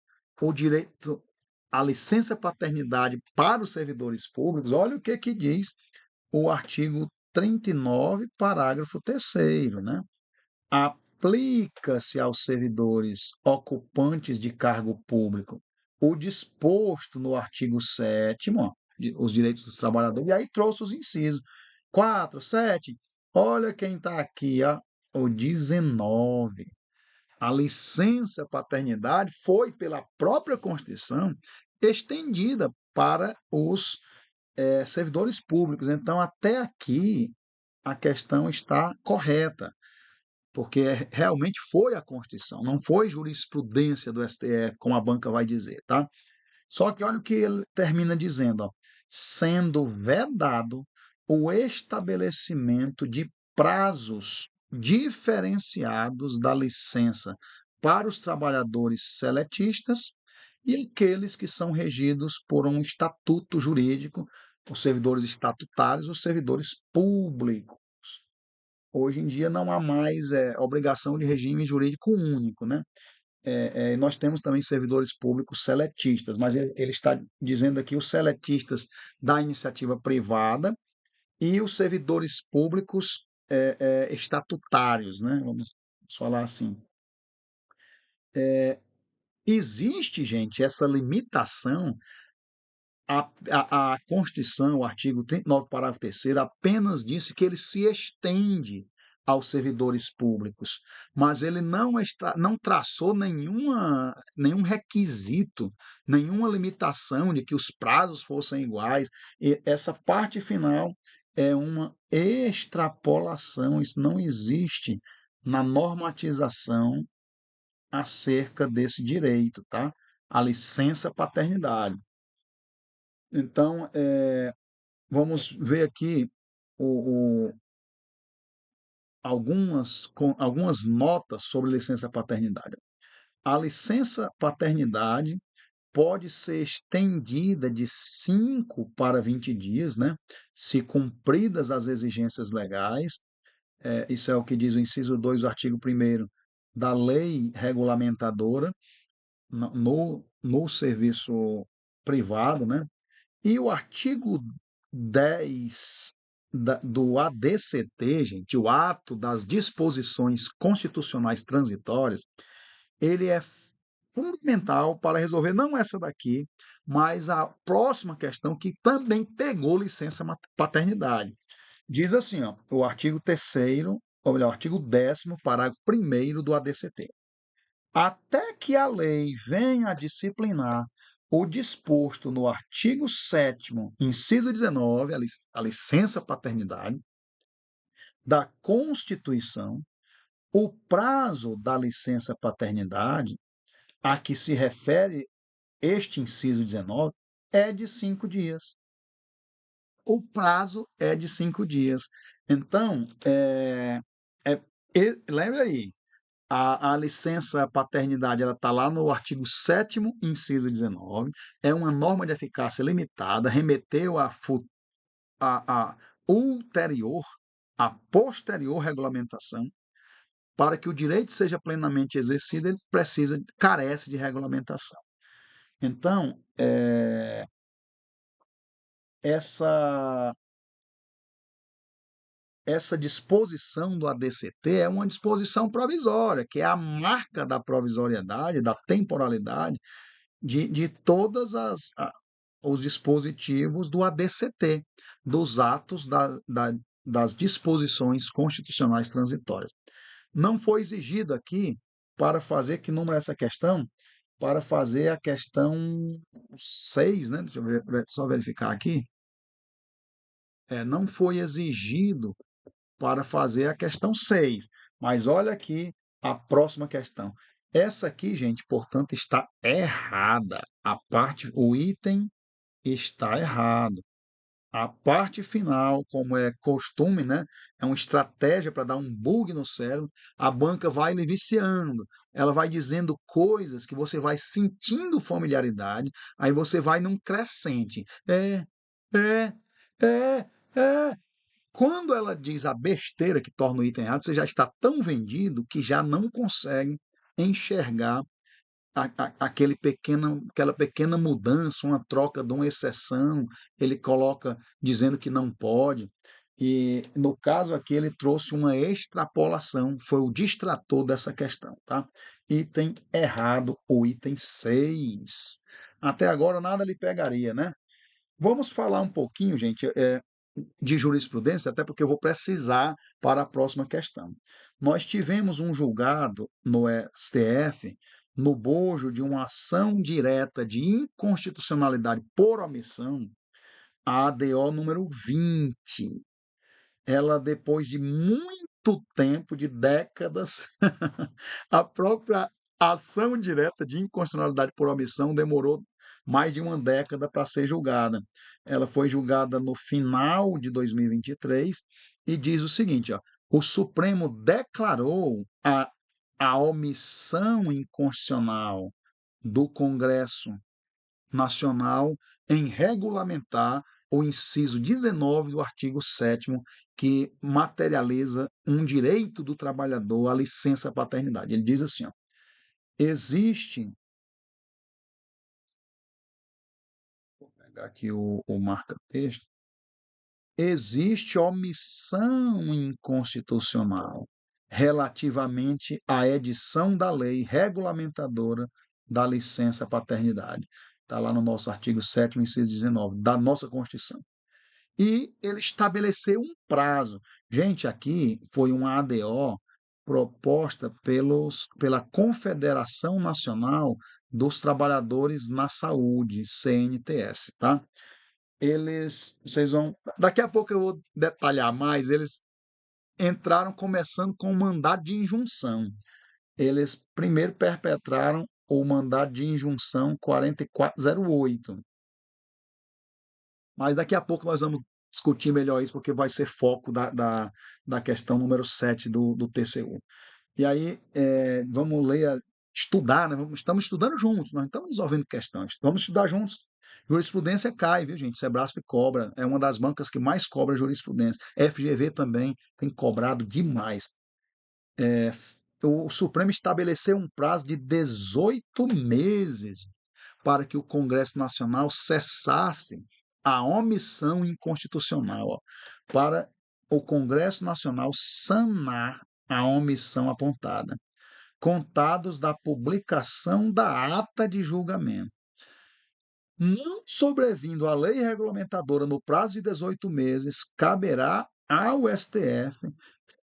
o direito à licença paternidade para os servidores públicos? Olha o que diz o artigo 39, parágrafo 3º, né? Aplica-se aos servidores ocupantes de cargo público o disposto no artigo 7º, ó, os direitos dos trabalhadores, e aí trouxe os incisos 4, 7. Olha quem está aqui, ó, o 19. A licença paternidade foi, pela própria Constituição, estendida para os servidores públicos. Então, até aqui, a questão está correta, porque realmente foi a Constituição, não foi jurisprudência do STF, como a banca vai dizer, tá? Só que olha o que ele termina dizendo, ó, sendo vedado o estabelecimento de prazos diferenciados da licença para os trabalhadores seletistas e aqueles que são regidos por um estatuto jurídico, os servidores estatutários, os servidores públicos. Hoje em dia não há mais obrigação de regime jurídico único, né? Nós temos também servidores públicos seletistas, mas ele está dizendo aqui os seletistas da iniciativa privada e os servidores públicos estatutários, né? Vamos falar assim. Existe, gente, essa limitação. A Constituição, o artigo 39, parágrafo 3º, apenas disse que ele se estende aos servidores públicos, mas ele não traçou nenhum requisito, nenhuma limitação de que os prazos fossem iguais. E essa parte final é uma extrapolação, isso não existe na normatização acerca desse direito, tá? A licença paternidade. Então, vamos ver aqui algumas notas sobre licença paternidade. A licença paternidade pode ser estendida de 5 para 20 dias, né, se cumpridas as exigências legais. Isso é o que diz o inciso 2 do artigo 1º da lei regulamentadora no serviço privado, né? E o artigo 10 do ADCT, gente, o Ato das Disposições Constitucionais Transitórias, ele é fundamental para resolver não essa daqui, mas a próxima questão que também pegou licença paternidade. Diz assim, ó, o artigo 3º, ou melhor, o artigo 10º, parágrafo 1º do ADCT. Até que a lei venha a disciplinar o disposto no artigo 7º, inciso 19, a licença paternidade, da Constituição, o prazo da licença paternidade a que se refere este inciso 19 é de 5 dias. O prazo é de 5 dias. Então, lembra aí, a licença paternidade ela está lá no artigo 7º, inciso 19, é uma norma de eficácia limitada, remeteu a ulterior, a posterior regulamentação. Para que o direito seja plenamente exercido, ele carece de regulamentação. Então, essa essa disposição do ADCT é uma disposição provisória, que é a marca da provisoriedade, da temporalidade de todas os dispositivos do ADCT, dos atos das disposições constitucionais transitórias. Não foi exigido aqui para fazer, que número é essa questão? Para fazer a questão 6, né? Deixa eu só verificar aqui. Não foi exigido para fazer a questão 6. Mas olha aqui a próxima questão. Essa aqui, gente, portanto, está errada. O item está errado. A parte final, como é costume, né, é uma estratégia para dar um bug no cérebro, a banca vai lhe viciando. Ela vai dizendo coisas que você vai sentindo familiaridade, aí você vai num crescente. É, é, é. Quando ela diz a besteira que torna o item errado, você já está tão vendido que já não consegue enxergar aquela pequena mudança, uma troca de uma exceção, ele coloca dizendo que não pode. E no caso aqui ele trouxe uma extrapolação, foi o distrator dessa questão, tá? Item errado, o item 6. Até agora nada lhe pegaria, né? Vamos falar um pouquinho, gente, de jurisprudência, até porque eu vou precisar para a próxima questão. Nós tivemos um julgado no STF no bojo de uma ação direta de inconstitucionalidade por omissão, a ADO número 20. Ela, depois de muito tempo, de décadas, a própria ação direta de inconstitucionalidade por omissão demorou mais de uma década para ser julgada. Ela foi julgada no final de 2023 e diz o seguinte: ó, o Supremo declarou a omissão inconstitucional do Congresso Nacional em regulamentar o inciso 19 do artigo 7º, que materializa um direito do trabalhador à licença paternidade. Ele diz assim, ó, existe, vou pegar aqui o marca-texto, existe omissão inconstitucional relativamente à edição da lei regulamentadora da licença paternidade. Está lá no nosso artigo 7º, inciso 19, da nossa Constituição. E ele estabeleceu um prazo. Gente, aqui foi uma ADO proposta pela Confederação Nacional dos Trabalhadores na Saúde, CNTS, tá? Vocês vão, daqui a pouco eu vou detalhar mais, eles entraram começando com o mandado de injunção. Eles primeiro perpetraram o mandado de injunção 4408. Mas daqui a pouco nós vamos discutir melhor isso, porque vai ser foco da questão número 7 do TCU. E aí, vamos ler estudar, né? Estamos estudando juntos, nós não estamos resolvendo questões, vamos estudar juntos. Jurisprudência cai, viu, gente? Sebrasp cobra, é uma das bancas que mais cobra jurisprudência. FGV também tem cobrado demais. É, o Supremo estabeleceu um prazo de 18 meses para que o Congresso Nacional cessasse a omissão inconstitucional, ó, para o Congresso Nacional sanar a omissão apontada, contados da publicação da ata de julgamento. Não sobrevindo a lei regulamentadora no prazo de 18 meses, caberá ao STF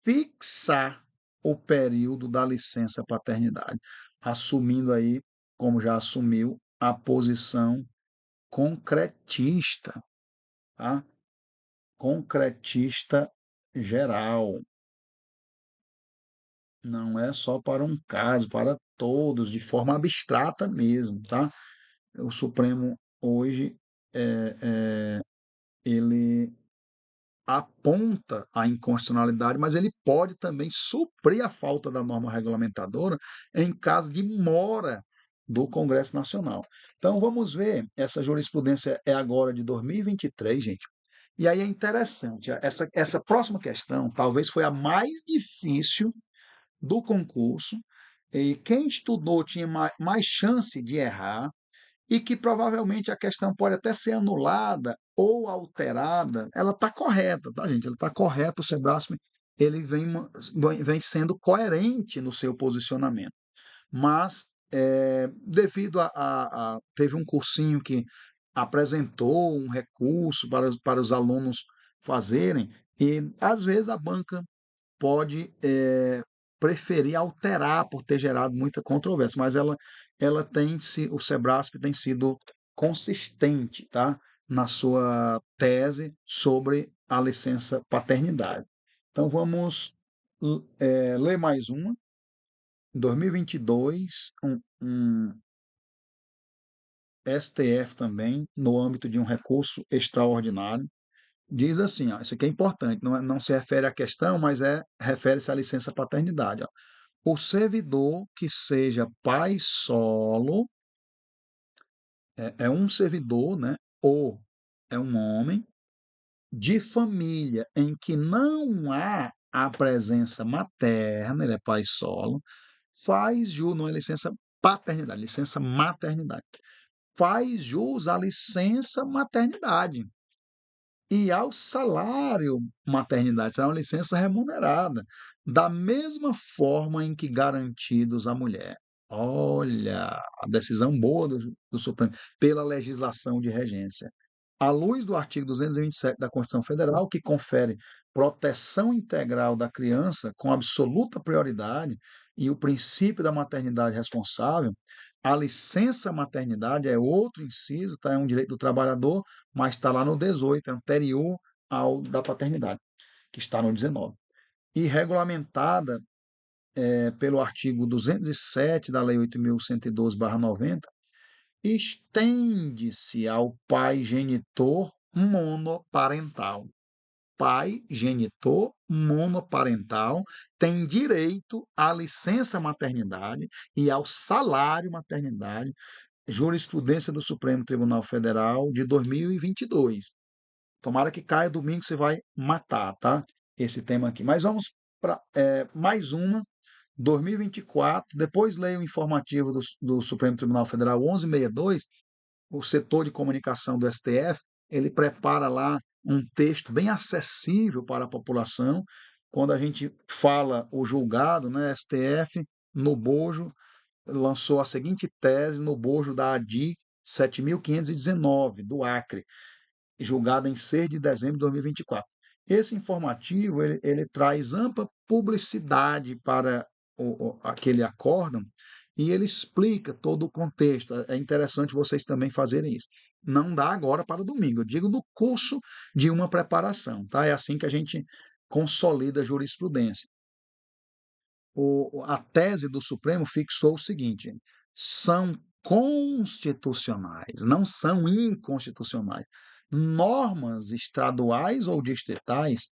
fixar o período da licença paternidade, assumindo aí, como já assumiu, a posição concretista, tá? Concretista geral. Não é só para um caso, para todos, de forma abstrata mesmo, tá? O Supremo hoje ele aponta a inconstitucionalidade, mas ele pode também suprir a falta da norma regulamentadora em caso de mora do Congresso Nacional. Então vamos ver, essa jurisprudência é agora de 2023, gente. E aí é interessante, essa próxima questão talvez foi a mais difícil do concurso, e quem estudou tinha mais chance de errar, e que provavelmente a questão pode até ser anulada ou alterada. Ela está correta, tá, gente? Ela está correta, o Sebrasp ele vem sendo coerente no seu posicionamento. Mas, devido teve um cursinho que apresentou um recurso para os alunos fazerem, e às vezes a banca pode preferir alterar por ter gerado muita controvérsia, mas ela tem se o Sebrasp tem sido consistente, tá, na sua tese sobre a licença paternidade. Então vamos ler mais uma. Em 2022, um STF também, no âmbito de um recurso extraordinário, diz assim, ó, isso aqui é importante, não se refere à questão, mas refere-se à licença paternidade. Ó. O servidor que seja pai solo é um servidor, né? Ou é um homem de família em que não há a presença materna, ele é pai solo, faz jus, não é licença paternidade, licença maternidade. Faz jus à licença maternidade e ao salário maternidade, será uma licença remunerada, da mesma forma em que garantidos à mulher. Olha, a decisão boa do Supremo, pela legislação de regência. À luz do artigo 227 da Constituição Federal, que confere proteção integral da criança com absoluta prioridade e o princípio da maternidade responsável, a licença maternidade é outro inciso, tá? É um direito do trabalhador, mas está lá no 18, é anterior ao da paternidade, que está no 19. E regulamentada pelo artigo 207 da Lei 8.112/90, estende-se ao pai genitor monoparental. Pai genitor monoparental tem direito à licença maternidade e ao salário maternidade, jurisprudência do Supremo Tribunal Federal de 2022. Tomara que caia domingo, você vai matar, tá? Esse tema aqui. Mas vamos para mais uma, 2024. Depois leia o informativo do Supremo Tribunal Federal 1162, o setor de comunicação do STF, ele prepara lá um texto bem acessível para a população. Quando a gente fala o julgado, né, STF, no bojo, lançou a seguinte tese no bojo da ADI 7.519, do Acre, julgada em 6 de dezembro de 2024. Esse informativo ele traz ampla publicidade para aquele acórdão e ele explica todo o contexto. É interessante vocês também fazerem isso. Não dá agora para domingo, eu digo no curso de uma preparação, tá? É assim que a gente consolida a jurisprudência. A tese do Supremo fixou o seguinte: são constitucionais, não são inconstitucionais, normas estaduais ou distritais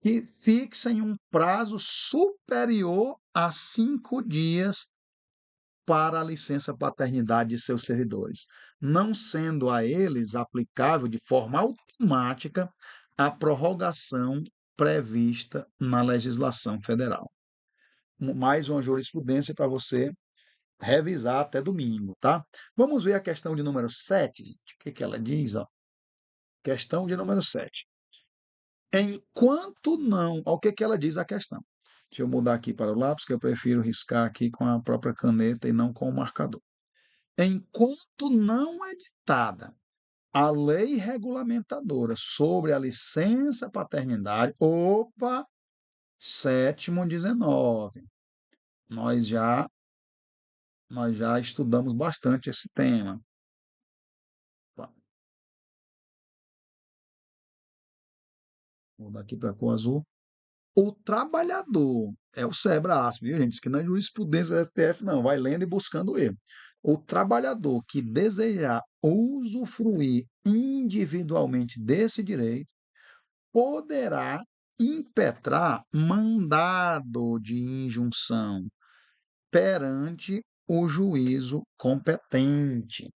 que fixem um prazo superior a 5 dias para a licença paternidade de seus servidores, não sendo a eles aplicável de forma automática a prorrogação prevista na legislação federal. Mais uma jurisprudência para você revisar até domingo, tá? Vamos ver a questão de número 7, gente. O que que ela diz, ó? Questão de número 7. Enquanto não, ó, o que que ela diz a questão? Deixa eu mudar aqui para o lápis, que eu prefiro riscar aqui com a própria caneta e não com o marcador. Enquanto não editada a lei regulamentadora sobre a licença paternidade, opa, sétimo 19. Nós já nós já estudamos bastante esse tema. Vou dar aqui para a cor azul. O trabalhador, é o SEBRA-ASP, viu, gente? Isso que não é jurisprudência do STF, não. Vai lendo e buscando o erro. O trabalhador que desejar usufruir individualmente desse direito poderá impetrar mandado de injunção perante o juízo competente.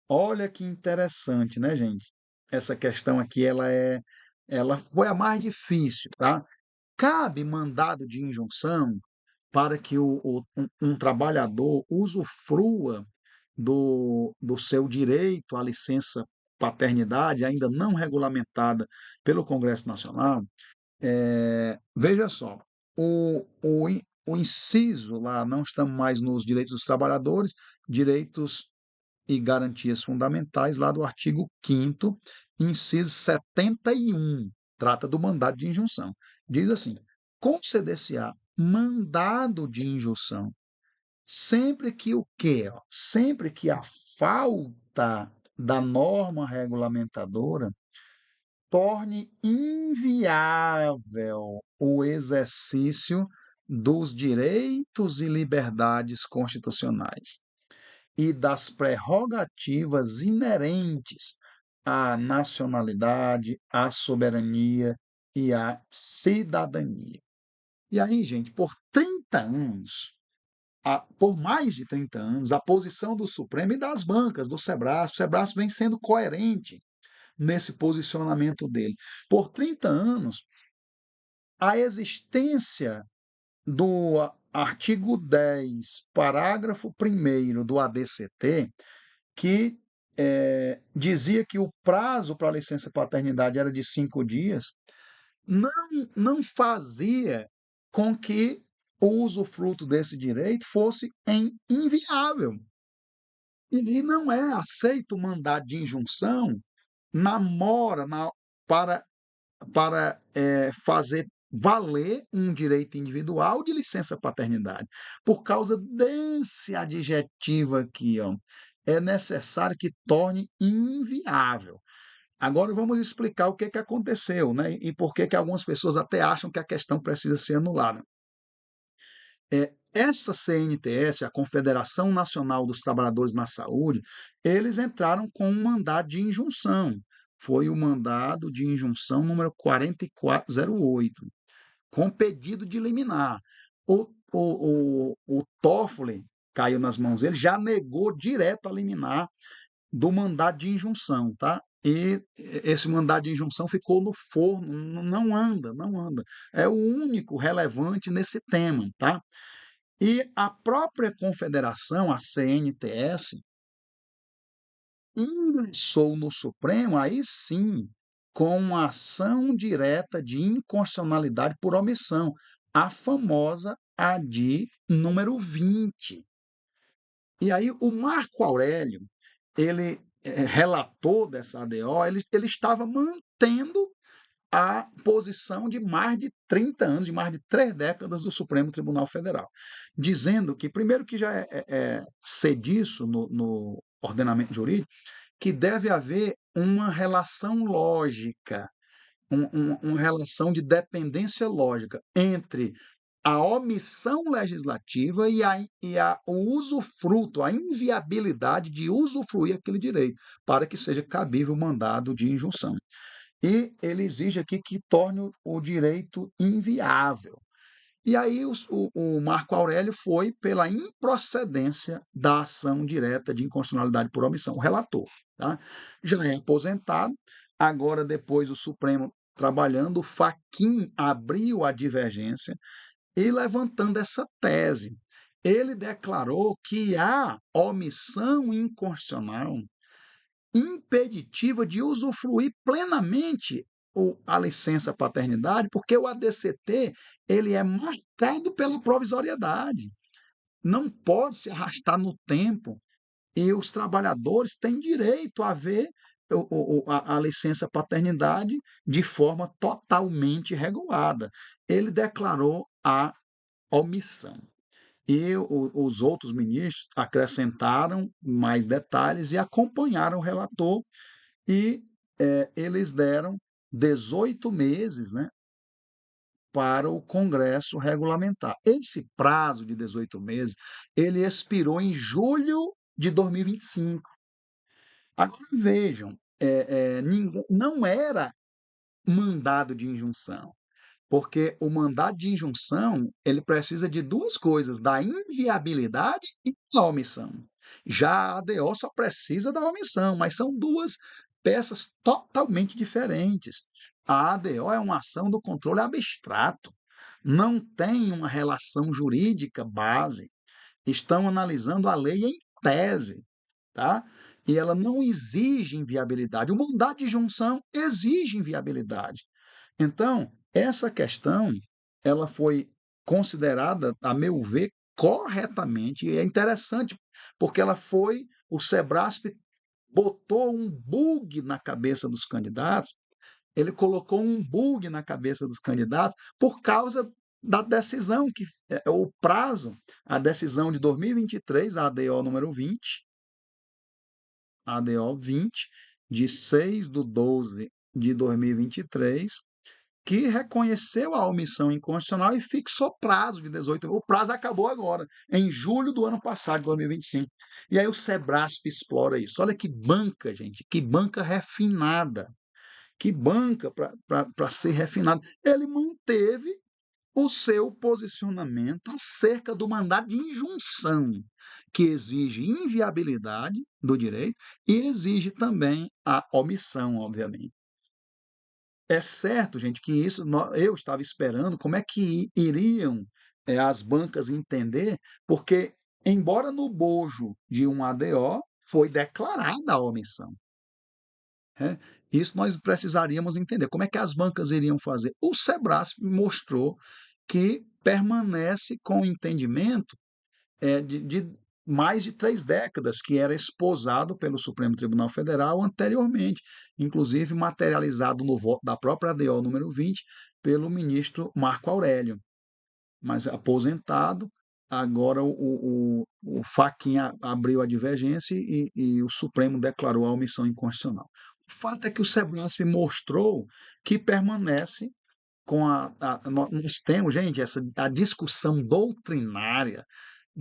Olha que interessante, né, gente? Essa questão aqui, ela foi a mais difícil, tá? Cabe mandado de injunção para que um trabalhador usufrua do seu direito à licença paternidade, ainda não regulamentada pelo Congresso Nacional. Veja só, o inciso lá, não estamos mais nos direitos dos trabalhadores, direitos e garantias fundamentais, lá do artigo 5º, inciso 71, trata do mandado de injunção. Diz assim: conceder-se-á mandado de injunção sempre que o quê? Ó? Sempre que a falta da norma regulamentadora torne inviável o exercício dos direitos e liberdades constitucionais e das prerrogativas inerentes à nacionalidade, à soberania e à cidadania. E aí, gente, por 30 anos, por mais de 30 anos, a posição do Supremo e das bancas, do Sebrasp, o Sebrasp vem sendo coerente nesse posicionamento dele. Por 30 anos, a existência do artigo 10, parágrafo 1º do ADCT, que dizia que o prazo para a licença paternidade era de 5 dias, não, não fazia com que o usufruto desse direito fosse inviável. E não é aceito o mandado de injunção na mora, para, fazer valer um direito individual de licença paternidade. Por causa desse adjetivo aqui, ó, é necessário que torne inviável. Agora vamos explicar o que que aconteceu, né? E por que que algumas pessoas até acham que a questão precisa ser anulada. Essa CNTS, a Confederação Nacional dos Trabalhadores na Saúde, eles entraram com um mandado de injunção. Foi o mandado de injunção número 4408, com pedido de liminar. O Toffoli caiu nas mãos dele, já negou direto a liminar do mandado de injunção, tá? E esse mandado de injunção ficou no forno, não anda, não anda. É o único relevante nesse tema, tá? E a própria confederação, a CNTS, ingressou no Supremo, aí sim, com uma ação direta de inconstitucionalidade por omissão, a famosa ADI número 20. E aí o Marco Aurélio, ele relator dessa ADO, ele estava mantendo a posição de mais de 30 anos, de mais de 3 décadas do Supremo Tribunal Federal, dizendo que, primeiro, que já é sediço no ordenamento jurídico, que deve haver uma relação lógica, uma relação de dependência lógica entre a omissão legislativa o usufruto, a inviabilidade de usufruir aquele direito, para que seja cabível o mandado de injunção. E ele exige aqui que torne o direito inviável. E aí o Marco Aurélio foi pela improcedência da ação direta de inconstitucionalidade por omissão, o relator, tá? Já é aposentado, agora depois o Supremo trabalhando, o Fachin abriu a divergência e levantando essa tese. Ele declarou que há omissão inconstitucional impeditiva de usufruir plenamente a licença paternidade, porque o ADCT ele é marcado pela provisoriedade, não pode se arrastar no tempo e os trabalhadores têm direito a ver a licença paternidade de forma totalmente regulada. Ele declarou a omissão. E os outros ministros acrescentaram mais detalhes e acompanharam o relator e eles deram 18 meses, né, para o Congresso regulamentar. Esse prazo de 18 meses, ele expirou em julho de 2025. Agora vejam, não era mandado de injunção, porque o mandado de injunção, ele precisa de duas coisas, da inviabilidade e da omissão. Já a ADO só precisa da omissão, mas são duas peças totalmente diferentes. A ADO é uma ação do controle abstrato, não tem uma relação jurídica base. Estão analisando a lei em tese, tá? E ela não exige inviabilidade. O mandado de injunção exige inviabilidade. Então, essa questão, ela foi considerada, a meu ver, corretamente, e é interessante, porque o Sebrasp botou um bug na cabeça dos candidatos, ele colocou um bug na cabeça dos candidatos por causa da decisão, que é o prazo, a decisão de 2023, a ADO número 20, ADO 20, de 6/12 de 2023, que reconheceu a omissão inconstitucional e fixou prazo de 18 meses. O prazo acabou agora, em julho do ano passado, de 2025. E 25. E aí o Sebrasp explora isso. Olha que banca, gente, que banca refinada, que banca para ser refinada. Ele manteve o seu posicionamento acerca do mandado de injunção, que exige inviabilidade do direito e exige também a omissão, obviamente. É certo, gente, que isso eu estava esperando como é que iriam as bancas entender, porque, embora no bojo de um ADO, foi declarada a omissão. Né? Isso nós precisaríamos entender. Como é que as bancas iriam fazer? O Sebrasp mostrou que permanece com o entendimento de mais de 3 décadas, que era esposado pelo Supremo Tribunal Federal anteriormente, inclusive materializado no voto da própria ADO número 20 pelo ministro Marco Aurélio, mas aposentado. Agora o Fachin abriu a divergência e o Supremo declarou a omissão inconstitucional. O fato é que o Sebrasp mostrou que permanece com nós temos, gente, a discussão doutrinária.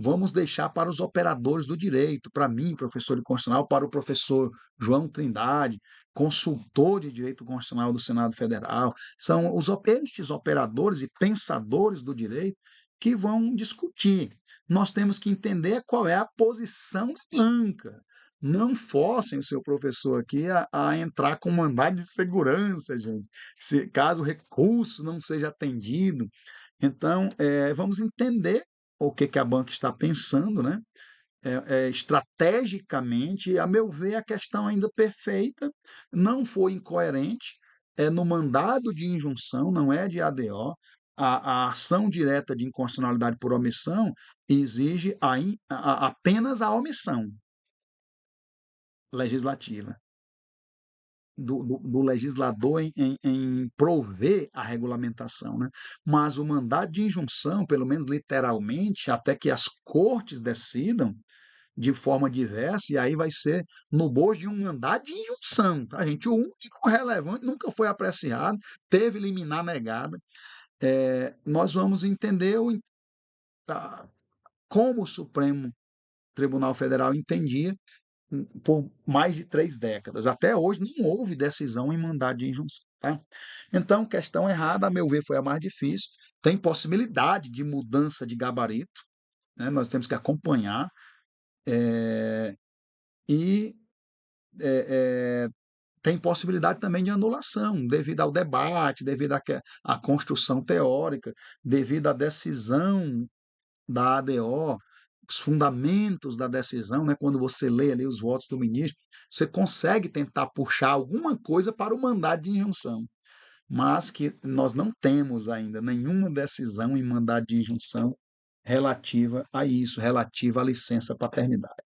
Vamos deixar para os operadores do direito, para mim, professor de constitucional, para o professor João Trindade, consultor de direito constitucional do Senado Federal. São estes operadores e pensadores do direito que vão discutir. Nós temos que entender qual é a posição da banca. Não forcem o seu professor aqui a entrar com mandado de segurança, gente, se caso o recurso não seja atendido. Então, vamos entender o que, que a banca está pensando, né? Estrategicamente, a meu ver, a questão ainda perfeita, não foi incoerente, é no mandado de injunção, não é de ADO. A ação direta de inconstitucionalidade por omissão exige apenas a omissão legislativa. Do legislador em prover a regulamentação, né? Mas o mandado de injunção, pelo menos literalmente, até que as cortes decidam de forma diversa, e aí vai ser no bojo de um mandado de injunção, tá, gente? O único relevante nunca foi apreciado, teve liminar negada. Nós vamos entender como o Supremo Tribunal Federal entendia por mais de 3 décadas. Até hoje não houve decisão em mandado de injunção. Tá? Então, questão errada, a meu ver, foi a mais difícil. tem possibilidade de mudança de gabarito, né? Nós temos que acompanhar, e tem possibilidade também de anulação, devido ao debate, devido à construção teórica, devido à decisão da ADO, os fundamentos da decisão, né? Quando você lê ali os votos do ministro, você consegue tentar puxar alguma coisa para o mandado de injunção, mas que nós não temos ainda nenhuma decisão em mandado de injunção relativa a isso, relativa à licença paternidade.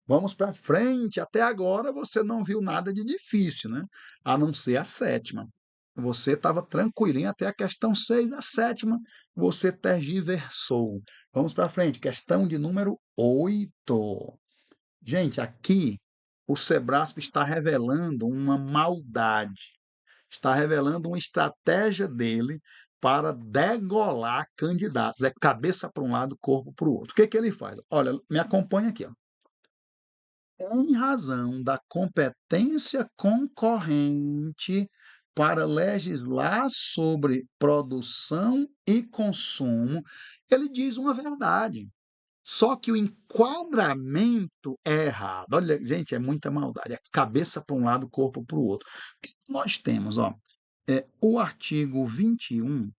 Vamos para frente. Até agora você não viu nada de difícil, né? A não ser a sétima. Você estava tranquilinho até a questão 6, a sétima você tergiversou. Vamos para frente. Questão de número 8. Gente, aqui o Sebrasp está revelando uma maldade, está revelando uma estratégia dele para degolar candidatos. É cabeça para um lado, corpo para o outro. O que que ele faz? Olha, me acompanha aqui, ó. Em razão da competência concorrente para legislar sobre produção e consumo, ele diz uma verdade. Só que o enquadramento é errado. Olha, gente, é muita maldade. É cabeça para um lado, corpo para o outro. O que nós temos, ó, o artigo 21,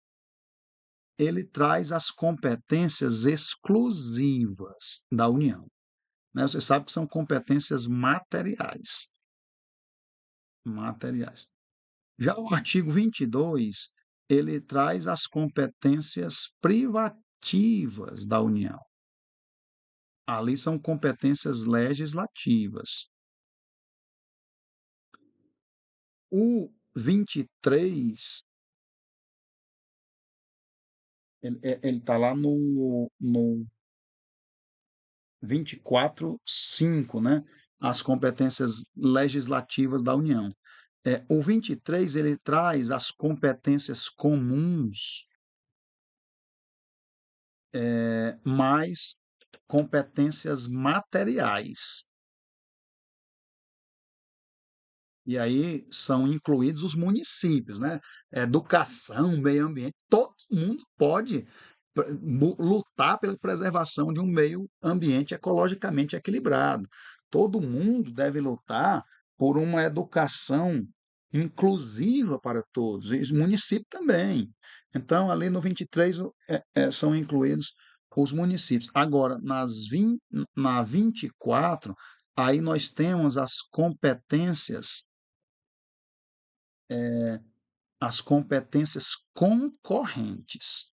ele traz as competências exclusivas da União, né? Você sabe que são competências materiais. Materiais. Já o artigo 22, ele traz as competências privativas da União. Ali são competências legislativas. O 23, ele está lá no 24.5, né? As competências legislativas da União. O 23 ele traz as competências comuns, mais competências materiais. E aí são incluídos os municípios, né? Educação, meio ambiente, todo mundo pode lutar pela preservação de um meio ambiente ecologicamente equilibrado. Todo mundo deve lutar por uma educação inclusiva para todos, e os municípios também. Então, ali no 23 são incluídos os municípios. Agora, na 24, aí nós temos as competências concorrentes,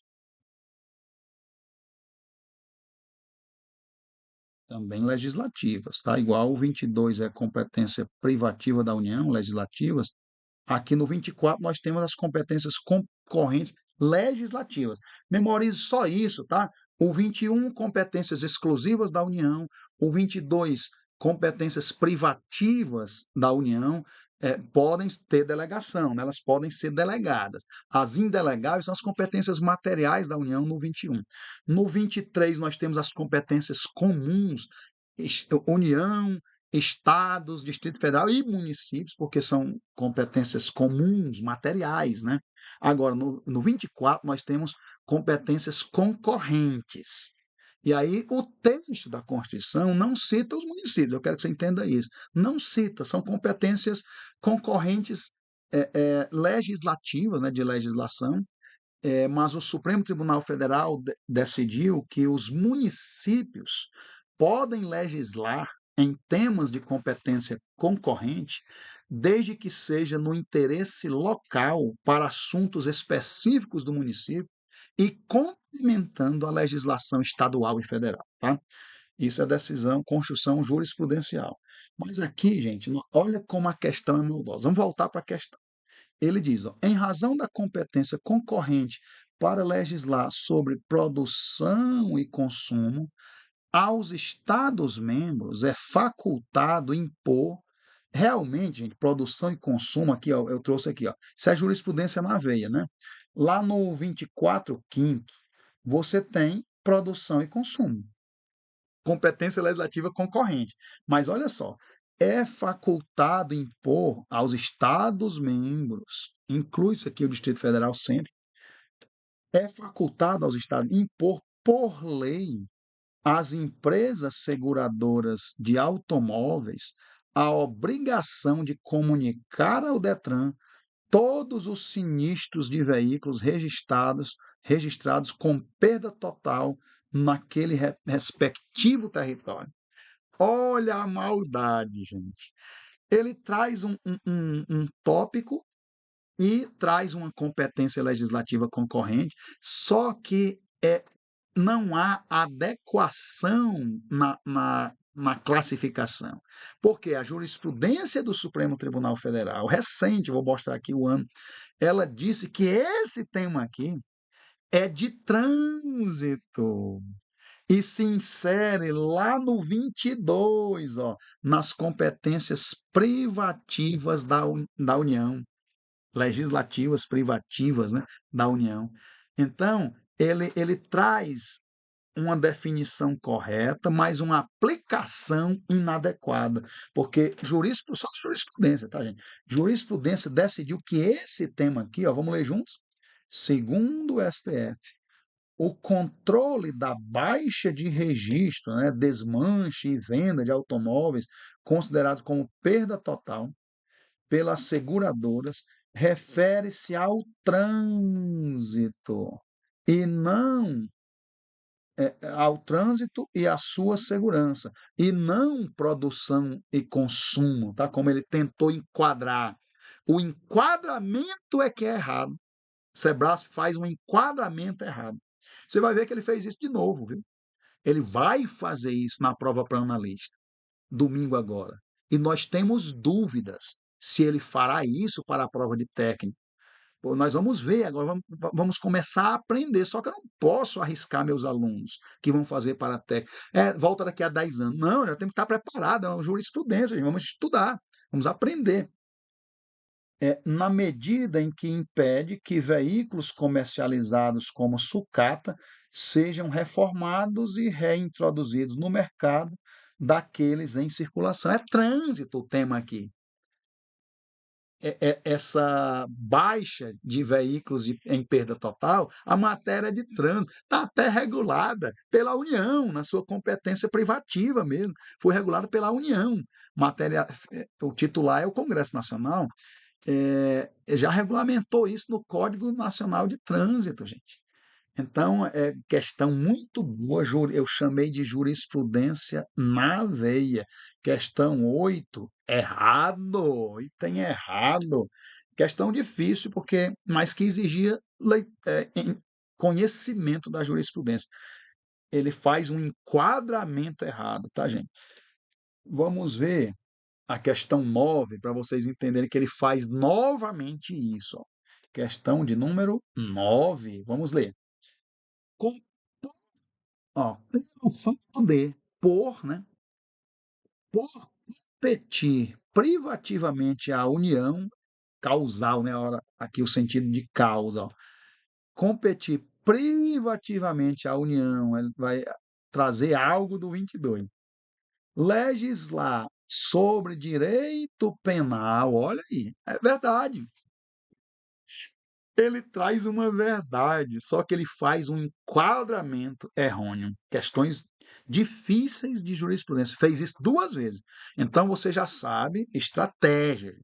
também legislativas, tá? Igual o 22 é competência privativa da União, legislativas, aqui no 24 nós temos as competências concorrentes legislativas. Memorize só isso, tá? O 21, competências exclusivas da União. O 22, competências privativas da União. Podem ter delegação, né? Elas podem ser delegadas. As indelegáveis são as competências materiais da União no 21. No 23, nós temos as competências comuns, União, estados, Distrito Federal e municípios, porque são competências comuns, materiais, né? Agora, no 24, nós temos competências concorrentes. E aí, o texto da Constituição não cita os municípios, eu quero que você entenda isso. Não cita, são competências concorrentes legislativas, né, de legislação, mas o Supremo Tribunal Federal decidiu que os municípios podem legislar em temas de competência concorrente, desde que seja no interesse local para assuntos específicos do município e complementando a legislação estadual e federal, tá? Isso é decisão, construção jurisprudencial. Mas aqui, gente, olha como a questão é maldosa. Vamos voltar para a questão. Ele diz, ó, em razão da competência concorrente para legislar sobre produção e consumo, aos Estados-membros é facultado impor realmente, gente, produção e consumo, aqui, ó, eu trouxe aqui, ó, isso é jurisprudência na veia, né? Lá no 24, quinto, você tem produção e consumo, competência legislativa concorrente. Mas olha só, é facultado impor aos Estados-membros, inclui isso aqui o Distrito Federal sempre, É facultado aos estados impor, por lei, às empresas seguradoras de automóveis a obrigação de comunicar ao Detran todos os sinistros de veículos registrados com perda total naquele respectivo território. Olha a maldade, gente. Ele traz um tópico e traz uma competência legislativa concorrente, só que não há adequação na classificação. Porque a jurisprudência do Supremo Tribunal Federal, recente, vou mostrar aqui o ano, ela disse que esse tema aqui é de trânsito e se insere lá no 22, ó, nas competências privativas da União, legislativas privativas, né, da União. Então, ele traz uma definição correta, mas uma aplicação inadequada, porque só jurisprudência, tá, gente? Jurisprudência decidiu que esse tema aqui, ó, vamos ler juntos? Segundo o STF, o controle da baixa de registro, né, desmanche e venda de automóveis considerados como perda total pelas seguradoras refere-se ao trânsito e não ao trânsito e à sua segurança, e não produção e consumo, tá? Como ele tentou enquadrar. O enquadramento é que é errado. Sebrasp faz um enquadramento errado. Você vai ver que ele fez isso de novo, viu? Ele vai fazer isso na prova para analista, domingo agora. E nós temos dúvidas se ele fará isso para a prova de técnico. Pô, nós vamos ver, agora vamos começar a aprender. Só que eu não posso arriscar meus alunos que vão fazer para a técnica. Volta daqui a 10 anos. Não, já temos que estar preparado, é uma jurisprudência, gente, vamos estudar, vamos aprender. Na medida em que impede que veículos comercializados como sucata sejam reformados e reintroduzidos no mercado daqueles em circulação. É trânsito o tema aqui. Essa baixa de veículos em perda total, a matéria de trânsito está até regulada pela União, na sua competência privativa mesmo, foi regulada pela União. O titular é o Congresso Nacional, já regulamentou isso no Código Nacional de Trânsito, gente. Então, é questão muito boa, eu chamei de jurisprudência na veia. Questão 8 errado, item errado. Questão difícil, mas que exigia conhecimento da jurisprudência. Ele faz um enquadramento errado, tá, gente? Vamos ver a questão 9 para vocês entenderem que ele faz novamente isso. Ó. Questão de número 9. Vamos ler. Com Ó, pelo fato de, né, por competir privativamente à União, causal, né, aqui o sentido de causa, ó, competir privativamente à União, ele vai trazer algo do 22. Legislar sobre direito penal, olha aí, é verdade. Ele traz uma verdade, só que ele faz um enquadramento errôneo. Questões difíceis de jurisprudência. Fez isso duas vezes. Então você já sabe estratégia.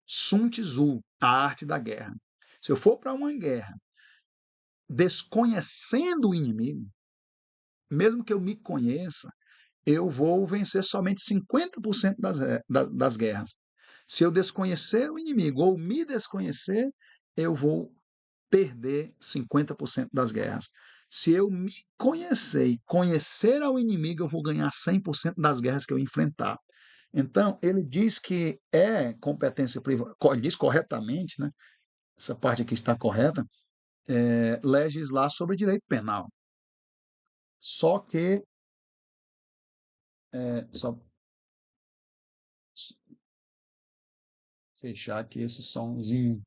Sun Tzu, a arte da guerra. Se eu for para uma guerra desconhecendo o inimigo, mesmo que eu me conheça, eu vou vencer somente 50% das guerras. Se eu desconhecer o inimigo ou me desconhecer, eu vou perder 50% das guerras. Se eu me conhecer e conhecer ao inimigo, eu vou ganhar 100% das guerras que eu enfrentar. Então, ele diz que é competência privada, diz corretamente, né? Essa parte aqui está correta, legislar sobre direito penal. Só que, só fechar aqui esse somzinho.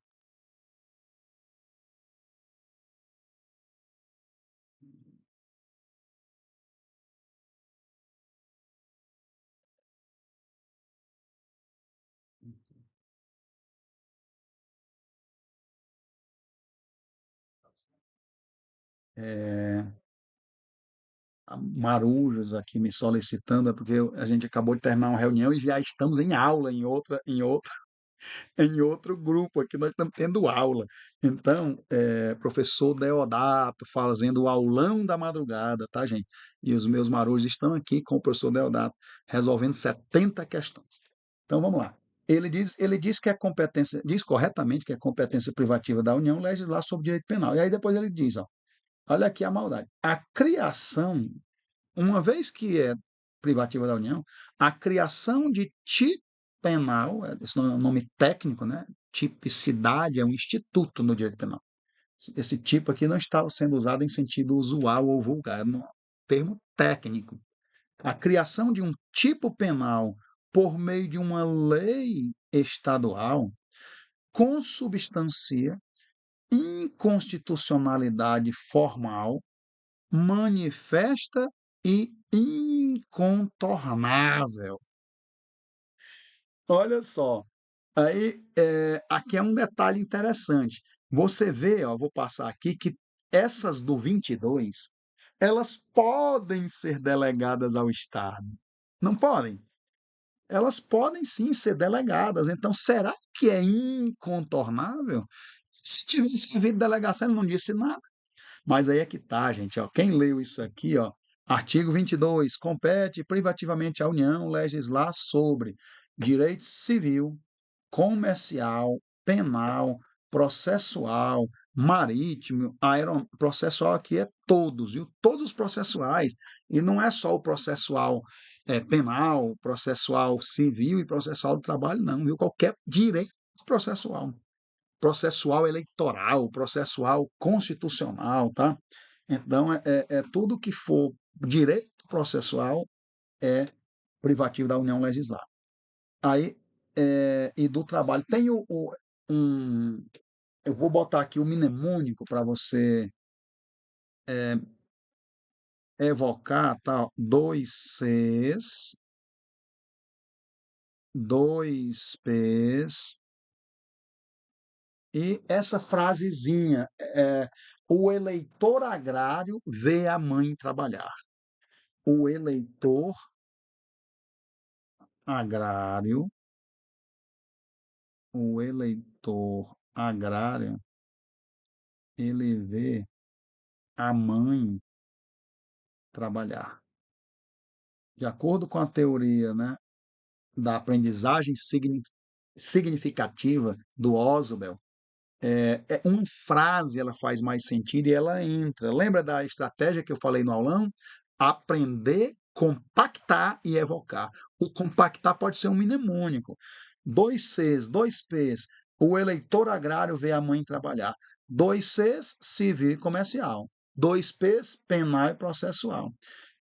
Marujos aqui me solicitando, é porque a gente acabou de terminar uma reunião e já estamos em aula em outro grupo aqui, nós estamos tendo aula. Então, professor Deodato fazendo o aulão da madrugada, tá, gente? E os meus marujos estão aqui com o professor Deodato resolvendo 70 questões. Então, vamos lá. Ele diz que é competência, diz corretamente que é competência privativa da União legislar sobre direito penal. E aí depois ele diz, ó, olha aqui a maldade. A criação, uma vez que é privativa da União, a criação de tipo penal, esse é um nome técnico, né? Tipicidade é um instituto no direito penal. Esse tipo aqui não está sendo usado em sentido usual ou vulgar, é um termo técnico. A criação de um tipo penal por meio de uma lei estadual consubstancia inconstitucionalidade formal manifesta e incontornável. Olha só, aí aqui é um detalhe interessante. Você vê, ó, vou passar aqui que essas do 22, elas podem ser delegadas ao Estado. Não podem? Elas podem sim ser delegadas. Então, será que é incontornável? Se tivesse havido delegação, ele não disse nada. Mas aí é que tá, gente, ó, quem leu isso aqui, ó, artigo 22, compete privativamente à União legislar sobre direito civil, comercial, penal, processual, marítimo, processual aqui é todos, viu? Todos os processuais, e não é só o processual penal, processual civil e processual do trabalho, não, viu? Qualquer direito processual eleitoral, processual constitucional, tá? Então, é tudo que for direito processual é privativo da União legislar. Aí, e do trabalho. Tem um. Eu vou botar aqui o mnemônico para você evocar, tá? Dois Cs, dois Ps, e essa frasezinha, o eleitor agrário vê a mãe trabalhar. O eleitor agrário, o eleitor agrário, ele vê a mãe trabalhar. De acordo com a teoria, né, da aprendizagem significativa do Oswald, uma frase ela faz mais sentido e ela entra. Lembra da estratégia que eu falei no aulão? Aprender, compactar e evocar. O compactar pode ser um mnemônico. Dois Cs, dois Ps. O eleitor agrário vê a mãe trabalhar. Dois Cs, civil e comercial. Dois Ps, penal e processual.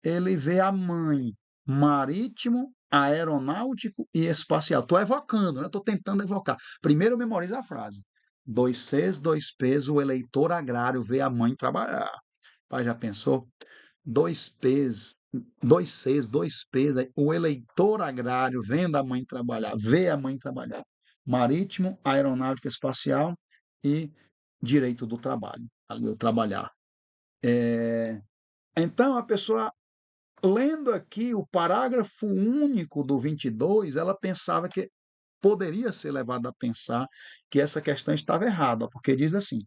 Ele vê a mãe marítimo, aeronáutico e espacial. Estou evocando, né? Estou tentando evocar. Primeiro memoriza a frase. Dois Cs, dois Ps, o eleitor agrário vê a mãe trabalhar. Pai, já pensou? Dois Ps, dois Cs, dois Ps, o eleitor agrário vendo a mãe trabalhar, vê a mãe trabalhar. Marítimo, aeronáutica espacial e direito do trabalho, o trabalhar. Então, a pessoa, lendo aqui o parágrafo único do 22, ela pensava que poderia ser levada a pensar que essa questão estava errada, porque diz assim: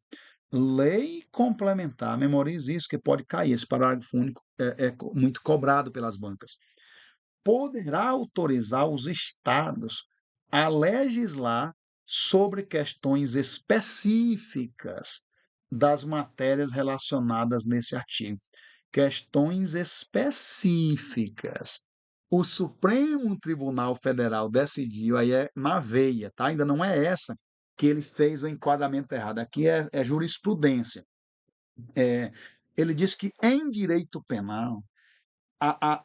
lei complementar, memorize isso, que pode cair. Esse parágrafo único é muito cobrado pelas bancas. Poderá autorizar os estados a legislar sobre questões específicas das matérias relacionadas nesse artigo. Questões específicas. O Supremo Tribunal Federal decidiu, aí é na veia, tá? Ainda não é essa que ele fez o enquadramento errado. Aqui é jurisprudência. É, ele diz que em direito penal,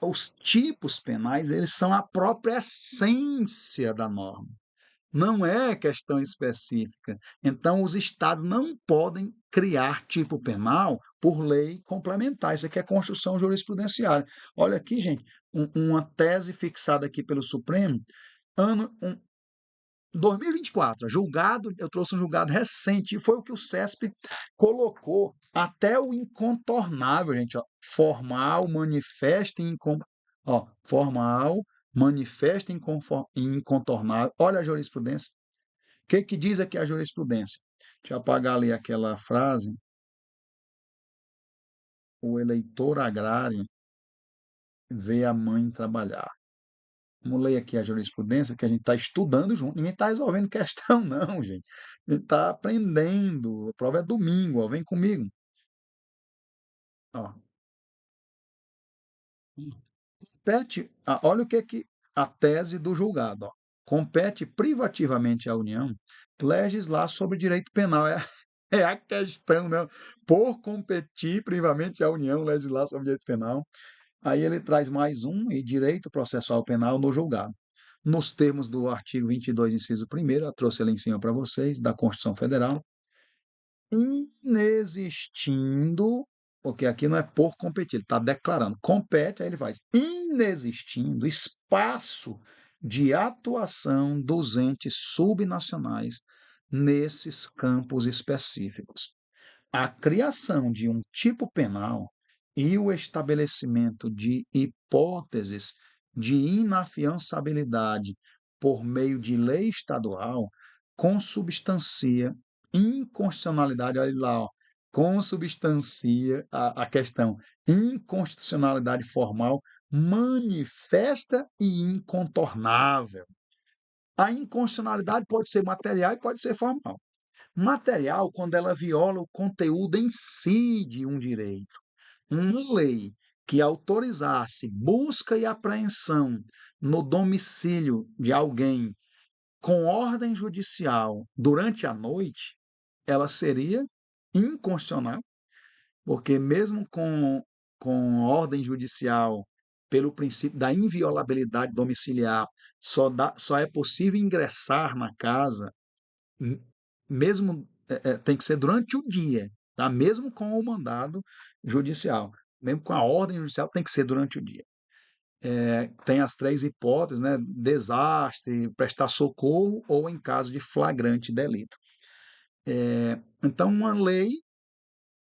os tipos penais eles são a própria essência da norma. Não é questão específica. Então, os estados não podem criar tipo penal por lei complementar. Isso aqui é construção jurisprudenciária. Olha aqui, gente, uma tese fixada aqui pelo Supremo, ano 2024, julgado, eu trouxe um julgado recente, e foi o que o CESP colocou, até o incontornável, gente, ó, formal, manifesto e formal, manifesto e incontornável. Olha a jurisprudência. O que que diz aqui a jurisprudência? Deixa eu apagar ali aquela frase. O eleitor agrário vê a mãe trabalhar. Vamos ler aqui a jurisprudência que a gente está estudando junto. Ninguém está resolvendo questão, não, gente. A gente está aprendendo. A prova é domingo, ó. Vem comigo. Ó. Compete, olha o que, que a tese do julgado. Ó. Compete privativamente à União legislar sobre direito penal. É, é a questão, né? Por competir privativamente à União legislar sobre direito penal. Aí ele traz mais um, e direito processual penal no julgado. Nos termos do artigo 22, inciso 1º, eu trouxe ele em cima para vocês, da Constituição Federal, inexistindo, porque aqui não é por competir, ele está declarando, compete, aí ele faz, inexistindo espaço de atuação dos entes subnacionais nesses campos específicos. A criação de um tipo penal e o estabelecimento de hipóteses de inafiançabilidade por meio de lei estadual consubstancia inconstitucionalidade, olha lá, ó, consubstancia a questão inconstitucionalidade formal manifesta e incontornável. A inconstitucionalidade pode ser material e pode ser formal. Material, quando ela viola o conteúdo em si de um direito. Uma lei que autorizasse busca e apreensão no domicílio de alguém com ordem judicial durante a noite, ela seria inconstitucional, porque mesmo com ordem judicial, pelo princípio da inviolabilidade domiciliar, só é possível ingressar na casa mesmo tem que ser durante o dia, tá? Mesmo com o mandado judicial, mesmo com a ordem judicial, tem que ser durante o dia. Tem as três hipóteses, né? Desastre, prestar socorro ou em caso de flagrante delito. Então, uma lei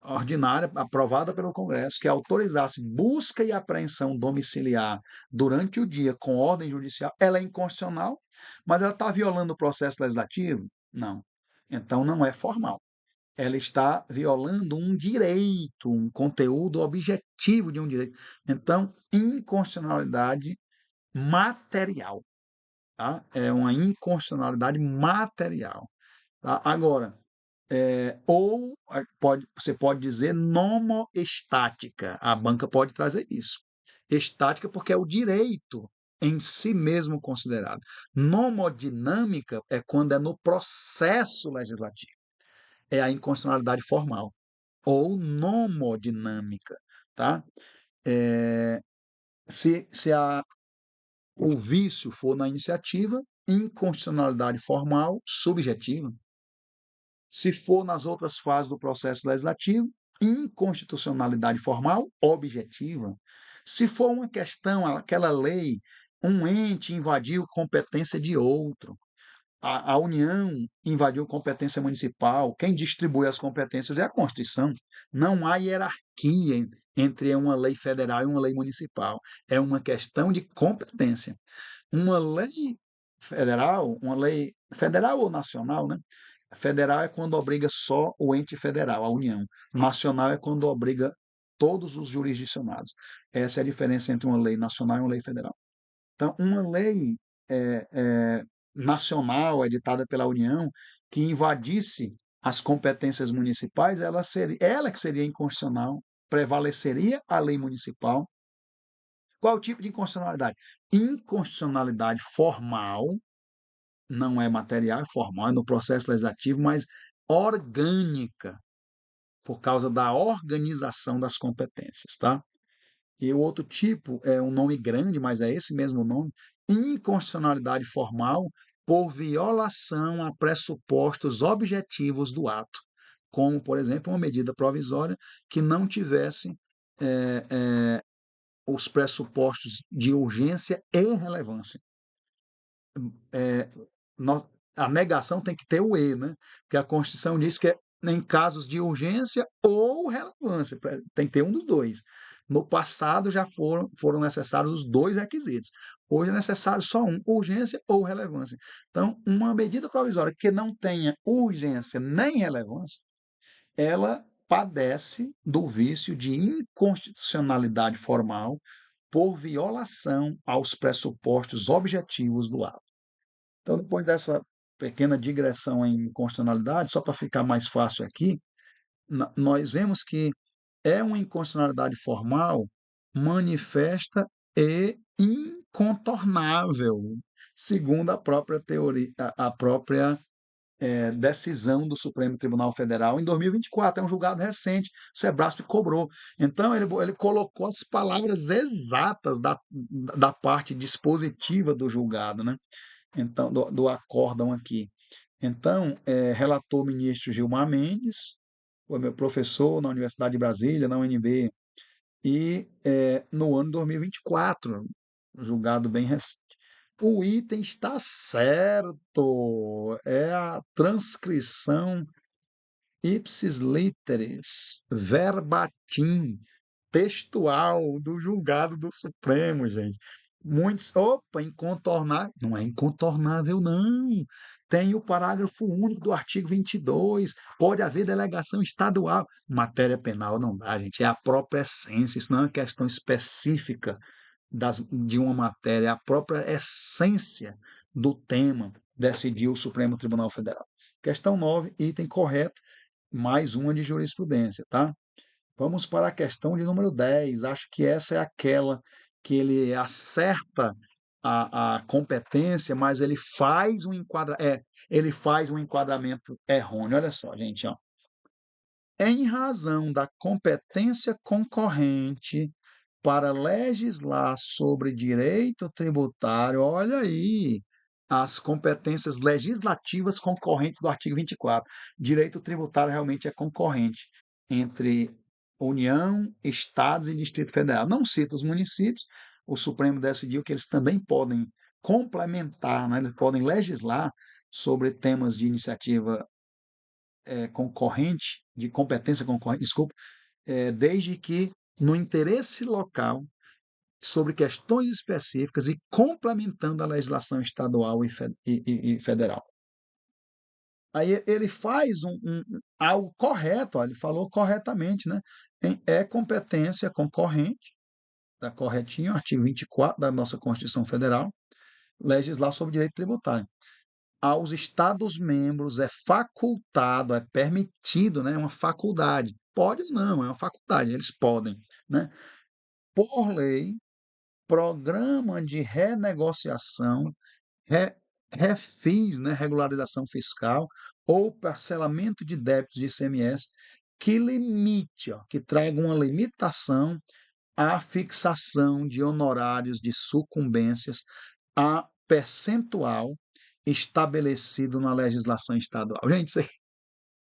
ordinária aprovada pelo Congresso que autorizasse busca e apreensão domiciliar durante o dia com ordem judicial, ela é inconstitucional, mas ela está violando o processo legislativo? Não. Então não é formal. Ela está violando um direito, um conteúdo objetivo de um direito. Então, inconstitucionalidade material, tá? É uma inconstitucionalidade material. Tá? Agora, você pode dizer nomoestática. A banca pode trazer isso. Estática porque é o direito em si mesmo considerado. Nomodinâmica é quando é no processo legislativo. É a inconstitucionalidade formal ou nomodinâmica, tá? É, se o vício for na iniciativa, inconstitucionalidade formal subjetiva. Se for nas outras fases do processo legislativo, inconstitucionalidade formal objetiva. Se for uma questão, aquela lei, um ente invadiu competência de outro, a União invadiu competência municipal, quem distribui as competências é a Constituição. Não há hierarquia entre uma lei federal e uma lei municipal. É uma questão de competência. Uma lei federal, uma lei federal ou nacional, né? Federal é quando obriga só o ente federal, a União. Nacional é quando obriga todos os jurisdicionados. Essa é a diferença entre uma lei nacional e uma lei federal. Então, uma lei nacional editada pela União que invadisse as competências municipais, ela que seria inconstitucional, prevaleceria a lei municipal. Qual o tipo de inconstitucionalidade? Inconstitucionalidade formal, não é material, é formal, é no processo legislativo, mas orgânica, por causa da organização das competências, tá? E o outro tipo é um nome grande, mas é esse mesmo nome, inconstitucionalidade formal por violação a pressupostos objetivos do ato, como, por exemplo, uma medida provisória que não tivesse é, é, os pressupostos de urgência e relevância. É, a negação tem que ter o "e", né, porque a Constituição diz que é em casos de urgência ou relevância, tem que ter um dos 2. No passado já foram necessários os 2 requisitos. Hoje é necessário só um, urgência ou relevância. Então, uma medida provisória que não tenha urgência nem relevância, ela padece do vício de inconstitucionalidade formal por violação aos pressupostos objetivos do ato. Então, depois dessa pequena digressão em constitucionalidade, só para ficar mais fácil aqui, nós vemos que é uma inconstitucionalidade formal manifesta e incontornável, segundo a própria teoria, a própria decisão do Supremo Tribunal Federal em 2024, é um julgado recente, o Sebrasp cobrou. Então, ele colocou as palavras exatas da parte dispositiva do julgado, né? Então, do acórdão aqui. Então, relator ministro Gilmar Mendes, foi meu professor na Universidade de Brasília, na UNB, e no ano 2024, julgado bem recente. O item está certo, é a transcrição ipsis literis, verbatim, textual do julgado do Supremo, gente. Muitos, opa, incontornável. Não é incontornável, não. Tem o parágrafo único do artigo 22. Pode haver delegação estadual. Matéria penal não dá, gente. É a própria essência. Isso não é uma questão específica de uma matéria. É a própria essência do tema, decidiu o Supremo Tribunal Federal. Questão 9, item correto, mais uma de jurisprudência, tá? Vamos para a questão de número 10. Acho que essa é aquela que ele acerta a competência, mas ele faz um enquadramento errôneo. Olha só, gente, ó. Em razão da competência concorrente para legislar sobre direito tributário, olha aí, as competências legislativas concorrentes do artigo 24. Direito tributário realmente é concorrente entre União, Estados e Distrito Federal. Não cita os municípios, o Supremo decidiu que eles também podem complementar, né? Eles podem legislar sobre temas de iniciativa concorrente, de competência concorrente, desculpa, desde que no interesse local, sobre questões específicas e complementando a legislação estadual e federal. Aí ele faz algo correto, ó, ele falou corretamente, né? É competência concorrente, está corretinho, artigo 24 da nossa Constituição Federal, legislar sobre direito tributário. Aos Estados-membros é facultado, é permitido, né? É uma faculdade. Pode ou não, é uma faculdade, eles podem, né? Por lei, programa de renegociação, re, refis, né? Regularização fiscal ou parcelamento de débitos de ICMS que limite, ó, que traga uma limitação à fixação de honorários de sucumbências a percentual estabelecido na legislação estadual. Gente,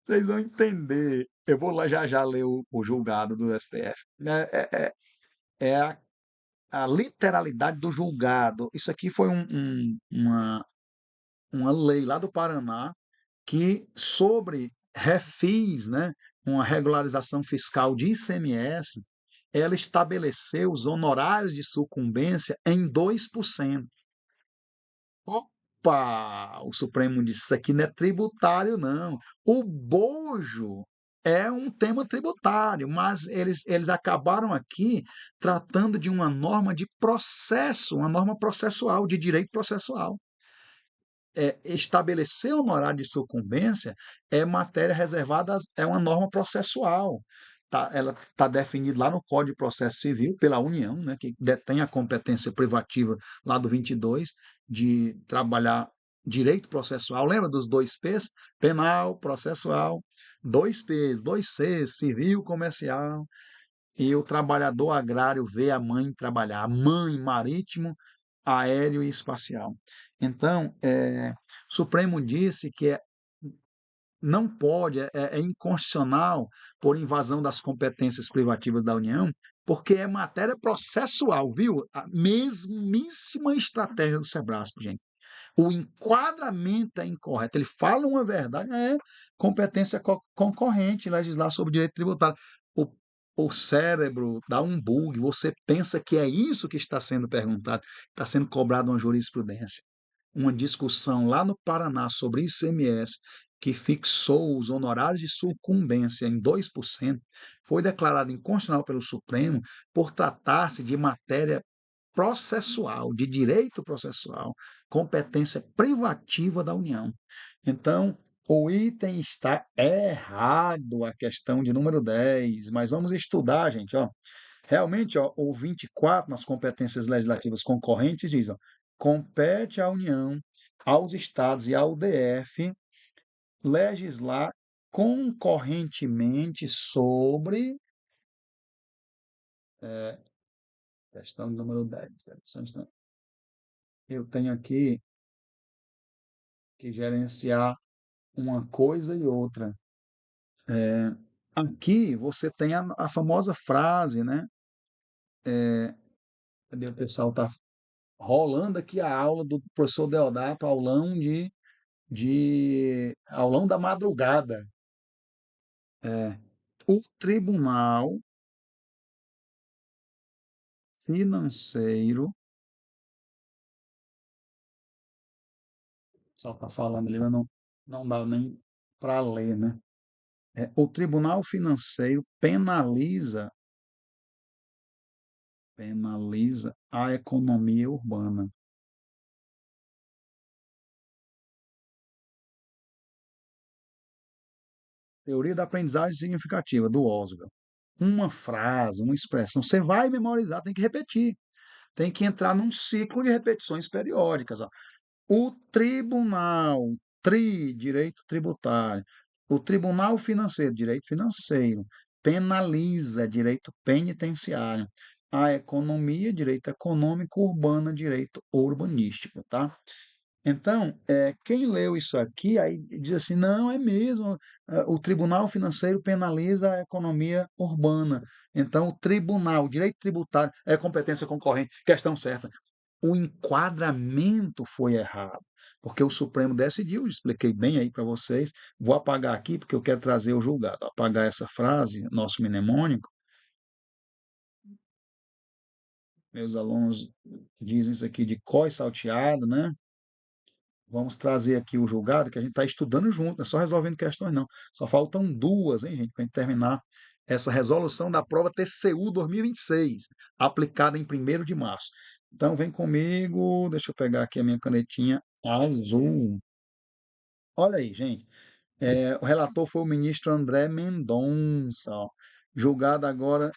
vocês vão entender. Eu vou lá já já ler o julgado do STF. É a literalidade do julgado. Isso aqui foi uma lei lá do Paraná que, sobre refis, né, uma regularização fiscal de ICMS, ela estabeleceu os honorários de sucumbência em 2%. Opa! O Supremo disse: Isso aqui não é tributário, não. O bojo é um tema tributário, mas eles acabaram aqui tratando de uma norma de processo, uma norma processual, de direito processual. Estabelecer honorário de sucumbência é matéria reservada, é uma norma processual. Tá, ela está definida lá no Código de Processo Civil pela União, né, que detém a competência privativa lá do 22 de trabalhar direito processual. Lembra dos 2 P's? Penal, processual, 2 P's, 2 C's, civil, comercial. E o trabalhador agrário vê a mãe trabalhar, mãe marítimo, aéreo e espacial. Então, o Supremo disse que não pode, é inconstitucional por invasão das competências privativas da União, porque é matéria processual, viu? A mesmíssima estratégia do Sebrasp, gente. O enquadramento é incorreto. Ele fala uma verdade, é competência concorrente, legislar sobre direito tributário. O, o cérebro dá um bug, você pensa que é isso que está sendo perguntado, está sendo cobrado uma jurisprudência. Uma discussão lá no Paraná sobre ICMS, que fixou os honorários de sucumbência em 2%, foi declarado inconstitucional pelo Supremo por tratar-se de matéria processual, de direito processual, competência privativa da União. Então, o item está errado, a questão de número 10, mas vamos estudar, gente, ó. Realmente, ó, o 24 nas competências legislativas concorrentes diz, ó, compete à União, aos estados e ao DF legislar concorrentemente sobre questão de número 10. Eu tenho aqui que gerenciar uma coisa e outra. Aqui você tem a famosa frase, né? Cadê o pessoal? Está rolando aqui a aula do professor Deodato, aulão da madrugada. O Tribunal Financeiro, só está falando ali, mas não dá nem para ler, né? O Tribunal Financeiro penaliza a economia urbana. Teoria da aprendizagem significativa, do Oswald. Uma frase, uma expressão, você vai memorizar, tem que repetir. Tem que entrar num ciclo de repetições periódicas. Ó. O tribunal, direito tributário. O tribunal financeiro, direito financeiro. Penaliza, direito penitenciário. A economia, direito econômico, urbana, direito urbanístico, tá? Então, quem leu isso aqui, aí diz assim, não, é mesmo, o Tribunal Financeiro penaliza a economia urbana. Então, o tribunal, o direito tributário é competência concorrente, questão certa. O enquadramento foi errado, porque o Supremo decidiu, expliquei bem aí para vocês, vou apagar aqui porque eu quero trazer o julgado, apagar essa frase, nosso mnemônico, meus alunos dizem isso aqui de cós salteado, né? Vamos trazer aqui o julgado, que a gente está estudando junto, não é só resolvendo questões, não. Só faltam duas, hein, gente, para a gente terminar essa resolução da prova TCU 2026, aplicada em 1º de março. Então, vem comigo, deixa eu pegar aqui a minha canetinha azul. Olha aí, gente. O relator foi o ministro André Mendonça. Ó. Julgado agora,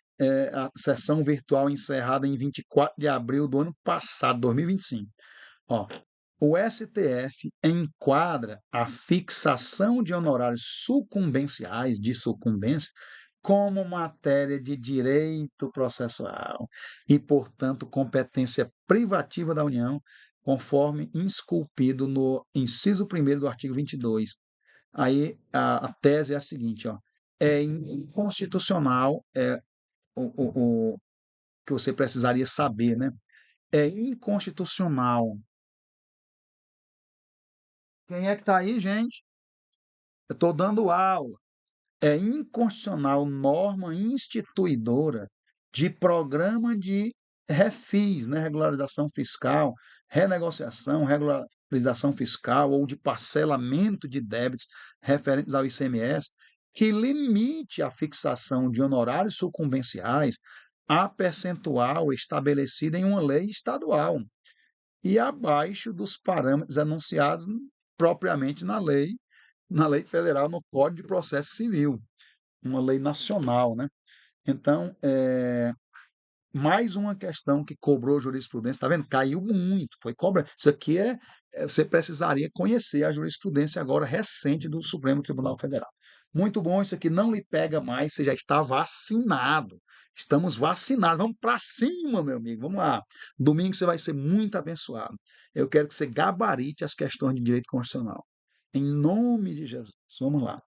a sessão virtual encerrada em 24 de abril do ano passado, 2025. Ó, o STF enquadra a fixação de honorários sucumbenciais, de sucumbência, como matéria de direito processual e, portanto, competência privativa da União, conforme esculpido no inciso 1º do artigo 22. Aí a tese é a seguinte, ó, é inconstitucional, o que você precisaria saber, né? É inconstitucional. Quem é que está aí, gente? Eu estou dando aula. É inconstitucional norma instituidora de programa de refis, né? Regularização fiscal, renegociação, regularização fiscal ou de parcelamento de débitos referentes ao ICMS, que limite a fixação de honorários sucumbenciais a percentual estabelecida em uma lei estadual e abaixo dos parâmetros enunciados propriamente na lei federal, no Código de Processo Civil, uma lei nacional, né? Então, mais uma questão que cobrou jurisprudência, tá vendo? Caiu muito, foi cobra. Isso aqui você precisaria conhecer a jurisprudência agora recente do Supremo Tribunal Federal. Muito bom, isso aqui não lhe pega mais, você já está vacinado. Estamos vacinados, vamos para cima, meu amigo, vamos lá. Domingo você vai ser muito abençoado. Eu quero que você gabarite as questões de direito constitucional. Em nome de Jesus, vamos lá.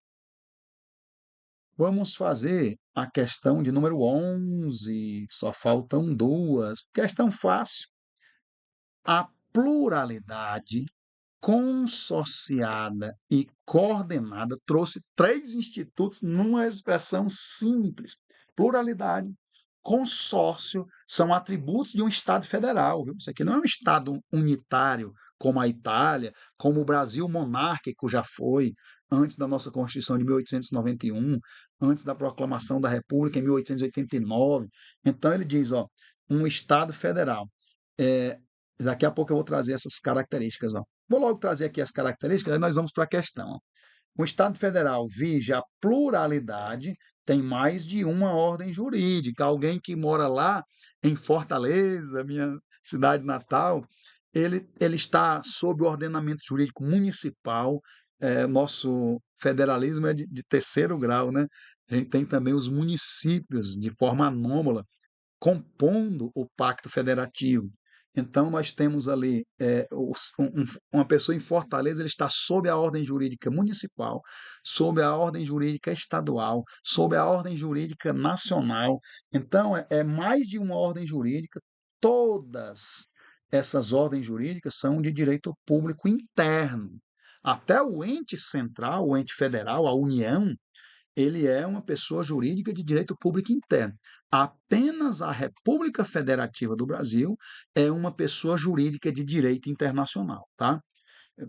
Vamos fazer a questão de número 11. Só faltam duas. Questão fácil. A pluralidade consorciada e coordenada trouxe 3 institutos numa expressão simples: pluralidade, consórcio, são atributos de um Estado federal, viu. Isso aqui não é um Estado unitário, como a Itália, como o Brasil monárquico já foi, antes da nossa Constituição de 1891, antes da proclamação da República em 1889. Então ele diz, ó, um Estado federal. Eh, Daqui a pouco eu vou trazer essas características, ó. Vou logo trazer aqui as características, aí nós vamos para a questão, ó. O Estado federal vige a pluralidade, tem mais de uma ordem jurídica. Alguém que mora lá em Fortaleza, minha cidade natal, ele está sob o ordenamento jurídico municipal. Nosso federalismo é de terceiro grau, né? A gente tem também os municípios de forma anômala compondo o pacto federativo. Então, nós temos ali uma pessoa em Fortaleza, ele está sob a ordem jurídica municipal, sob a ordem jurídica estadual, sob a ordem jurídica nacional. Então, é mais de uma ordem jurídica, todas essas ordens jurídicas são de direito público interno. Até o ente central, o ente federal, a União, ele é uma pessoa jurídica de direito público interno. Apenas a República Federativa do Brasil é uma pessoa jurídica de direito internacional, tá?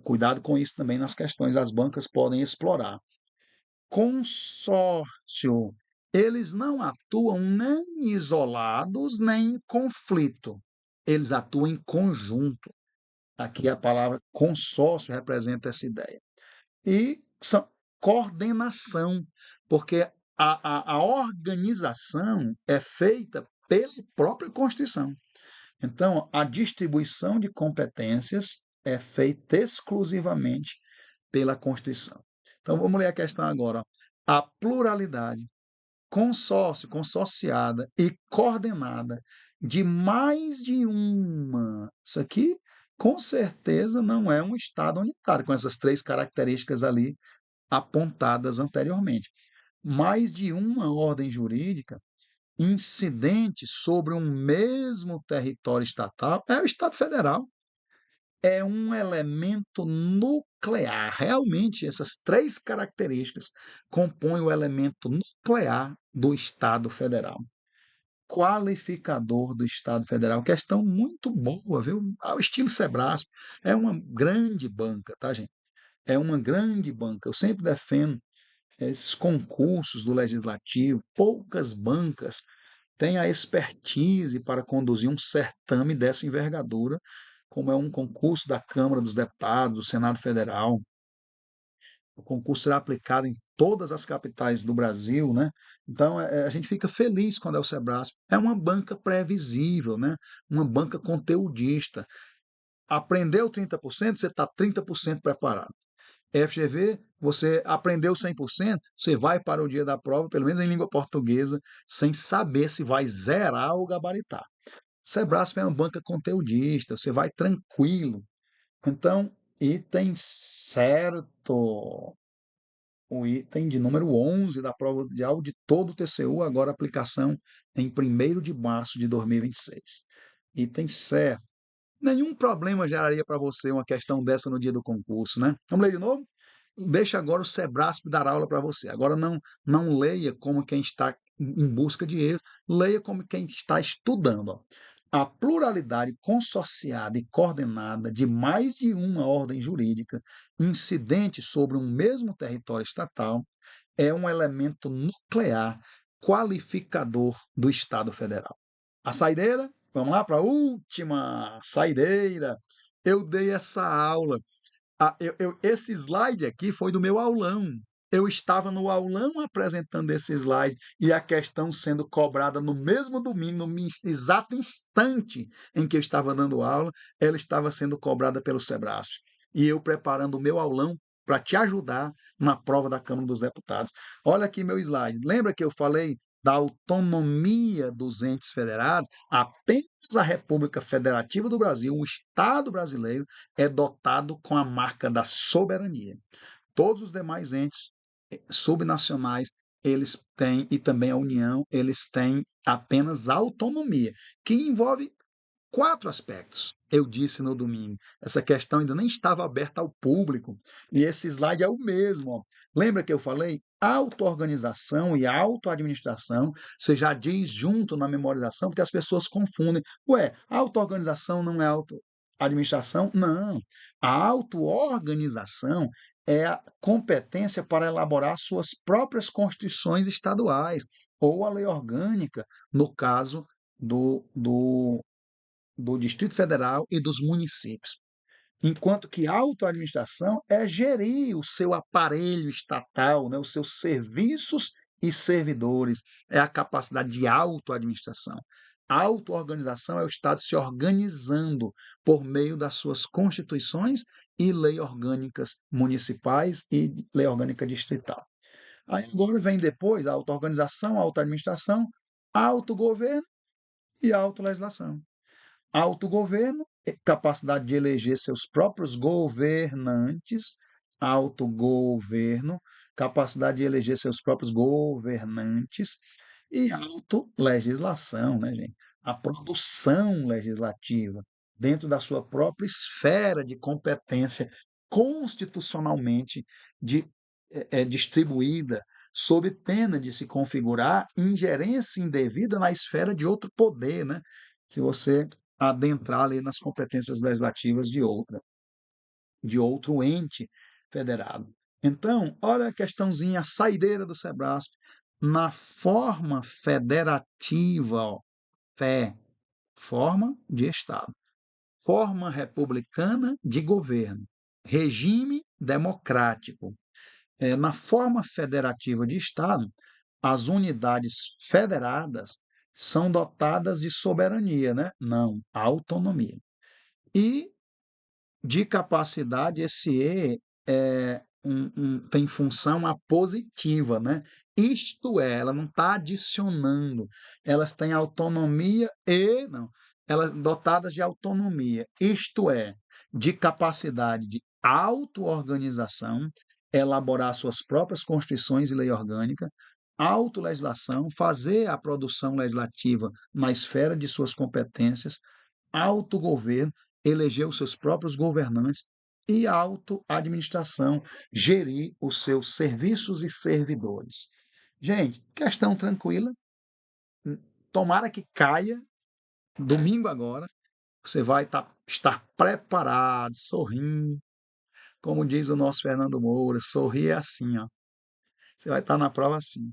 Cuidado com isso também nas questões, as bancas podem explorar. Consórcio, eles não atuam nem isolados nem em conflito, eles atuam em conjunto. Aqui a palavra consórcio representa essa ideia. E coordenação, porque a organização é feita pela própria Constituição. Então, a distribuição de competências é feita exclusivamente pela Constituição. Então, vamos ler a questão agora. A pluralidade, consórcio, consorciada e coordenada de mais de uma. Isso aqui, com certeza, não é um Estado unitário, com essas 3 características ali apontadas anteriormente. Mais de uma ordem jurídica incidente sobre um mesmo território estatal é o Estado Federal. É um elemento nuclear. Realmente, essas 3 características compõem o elemento nuclear do Estado Federal. Qualificador do Estado Federal. Questão muito boa, viu? Ao estilo Sebrasp. É uma grande banca, tá, gente? É uma grande banca. Eu sempre defendo esses concursos do legislativo, poucas bancas têm a expertise para conduzir um certame dessa envergadura, como é um concurso da Câmara dos Deputados, do Senado Federal. O concurso será aplicado em todas as capitais do Brasil, né? Então, a gente fica feliz quando é o Sebrasp. É uma banca previsível, né? Uma banca conteudista. Aprendeu 30%, você está 30% preparado. FGV, você aprendeu 100%, você vai para o dia da prova, pelo menos em língua portuguesa, sem saber se vai zerar ou gabaritar. Sebrasp é uma banca conteudista, você vai tranquilo. Então, item certo. O item de número 11 da prova de áudio de todo o TCU, agora aplicação em 1º de março de 2026. Item certo. Nenhum problema geraria para você uma questão dessa no dia do concurso, né? Vamos ler de novo? Deixa agora o Sebrasp dar aula para você. Agora não leia como quem está em busca de erros, leia como quem está estudando. Ó. A pluralidade consorciada e coordenada de mais de uma ordem jurídica incidente sobre um mesmo território estatal é um elemento nuclear qualificador do Estado Federal. A saideira, vamos lá para a última saideira. Eu dei essa aula esse slide aqui foi do meu aulão. Eu estava no aulão apresentando esse slide e a questão sendo cobrada no mesmo domingo, no exato instante em que eu estava dando aula, ela estava sendo cobrada pelo Sebrasp. E eu preparando o meu aulão para te ajudar na prova da Câmara dos Deputados. Olha aqui meu slide. Lembra que eu falei da autonomia dos entes federados? Apenas a República Federativa do Brasil, o Estado brasileiro, é dotado com a marca da soberania. Todos os demais entes subnacionais, eles têm, e também a União, eles têm apenas autonomia, que envolve 4 aspectos. Eu disse no domingo, essa questão ainda nem estava aberta ao público, e esse slide é o mesmo, ó. Lembra que eu falei? Auto-organização e auto-administração, você já diz junto na memorização, porque as pessoas confundem. Ué, auto-organização não é auto-administração? Não. A auto-organização é a competência para elaborar suas próprias constituições estaduais, ou a lei orgânica, no caso do Distrito Federal e dos municípios. Enquanto que a autoadministração é gerir o seu aparelho estatal, né, os seus serviços e servidores, é a capacidade de autoadministração. A auto-organização é o Estado se organizando por meio das suas constituições e leis orgânicas municipais e lei orgânica distrital. Aí agora vem depois a auto-organização, a auto-administração, autogoverno e autolegislação. Autogoverno, capacidade de eleger seus próprios governantes, autogoverno, capacidade de eleger seus próprios governantes, e autolegislação, né, gente? A produção legislativa dentro da sua própria esfera de competência constitucionalmente de, distribuída, sob pena de se configurar ingerência indevida na esfera de outro poder, né? Se você adentrar ali nas competências legislativas de outro ente federado. Então, olha a questãozinha, a saideira do Sebrasp, na forma federativa, ó, forma de Estado, forma republicana de governo, regime democrático. Na forma federativa de Estado, as unidades federadas são dotadas de soberania, né? Não, autonomia. E de capacidade, esse E tem função apositiva, né? Isto é, ela não está adicionando, elas têm autonomia e, não, elas dotadas de autonomia, isto é, de capacidade de auto-organização, elaborar suas próprias constituições e lei orgânica, autolegislação, fazer a produção legislativa na esfera de suas competências, autogoverno, eleger os seus próprios governantes e auto-administração, gerir os seus serviços e servidores. Gente, questão tranquila. Tomara que caia domingo agora. Você vai estar preparado, sorrindo. Como diz o nosso Fernando Moura, sorrir é assim, ó. Você vai estar na prova assim.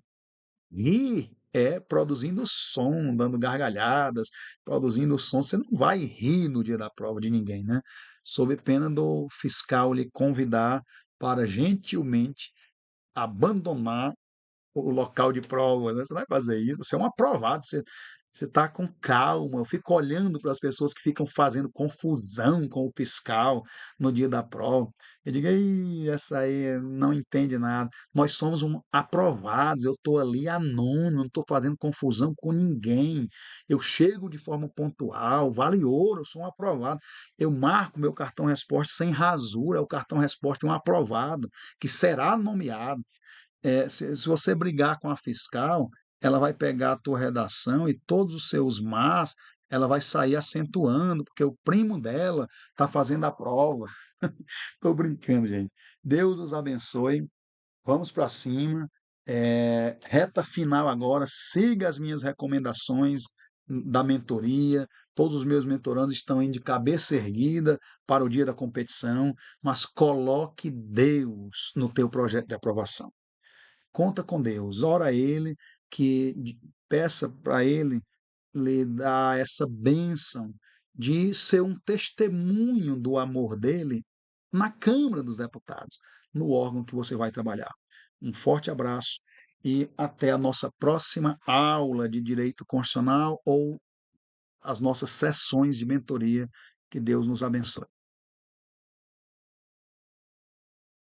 Rir é produzindo som, dando gargalhadas, produzindo som. Você não vai rir no dia da prova de ninguém, né? Sob pena do fiscal lhe convidar para gentilmente abandonar o local de prova, né? Você não vai fazer isso, você é um aprovado, você está com calma. Eu fico olhando para as pessoas que ficam fazendo confusão com o fiscal no dia da prova. Eu digo, "Ih, essa aí não entende nada. Nós somos aprovados, eu estou ali anônimo, não estou fazendo confusão com ninguém. Eu chego de forma pontual, vale ouro, eu sou um aprovado. Eu marco meu cartão resposta sem rasura, é o cartão resposta de um aprovado, que será nomeado. Se você brigar com a fiscal, ela vai pegar a tua redação e todos os seus mas, ela vai sair acentuando, porque o primo dela está fazendo a prova. Estou brincando, gente. Deus os abençoe. Vamos para cima. Reta final agora. Siga as minhas recomendações da mentoria. Todos os meus mentorandos estão indo de cabeça erguida para o dia da competição, mas coloque Deus no teu projeto de aprovação. Conta com Deus, ora a Ele, peça para Ele lhe dar essa bênção de ser um testemunho do amor dele na Câmara dos Deputados, no órgão que você vai trabalhar. Um forte abraço e até a nossa próxima aula de Direito Constitucional ou as nossas sessões de mentoria. Que Deus nos abençoe.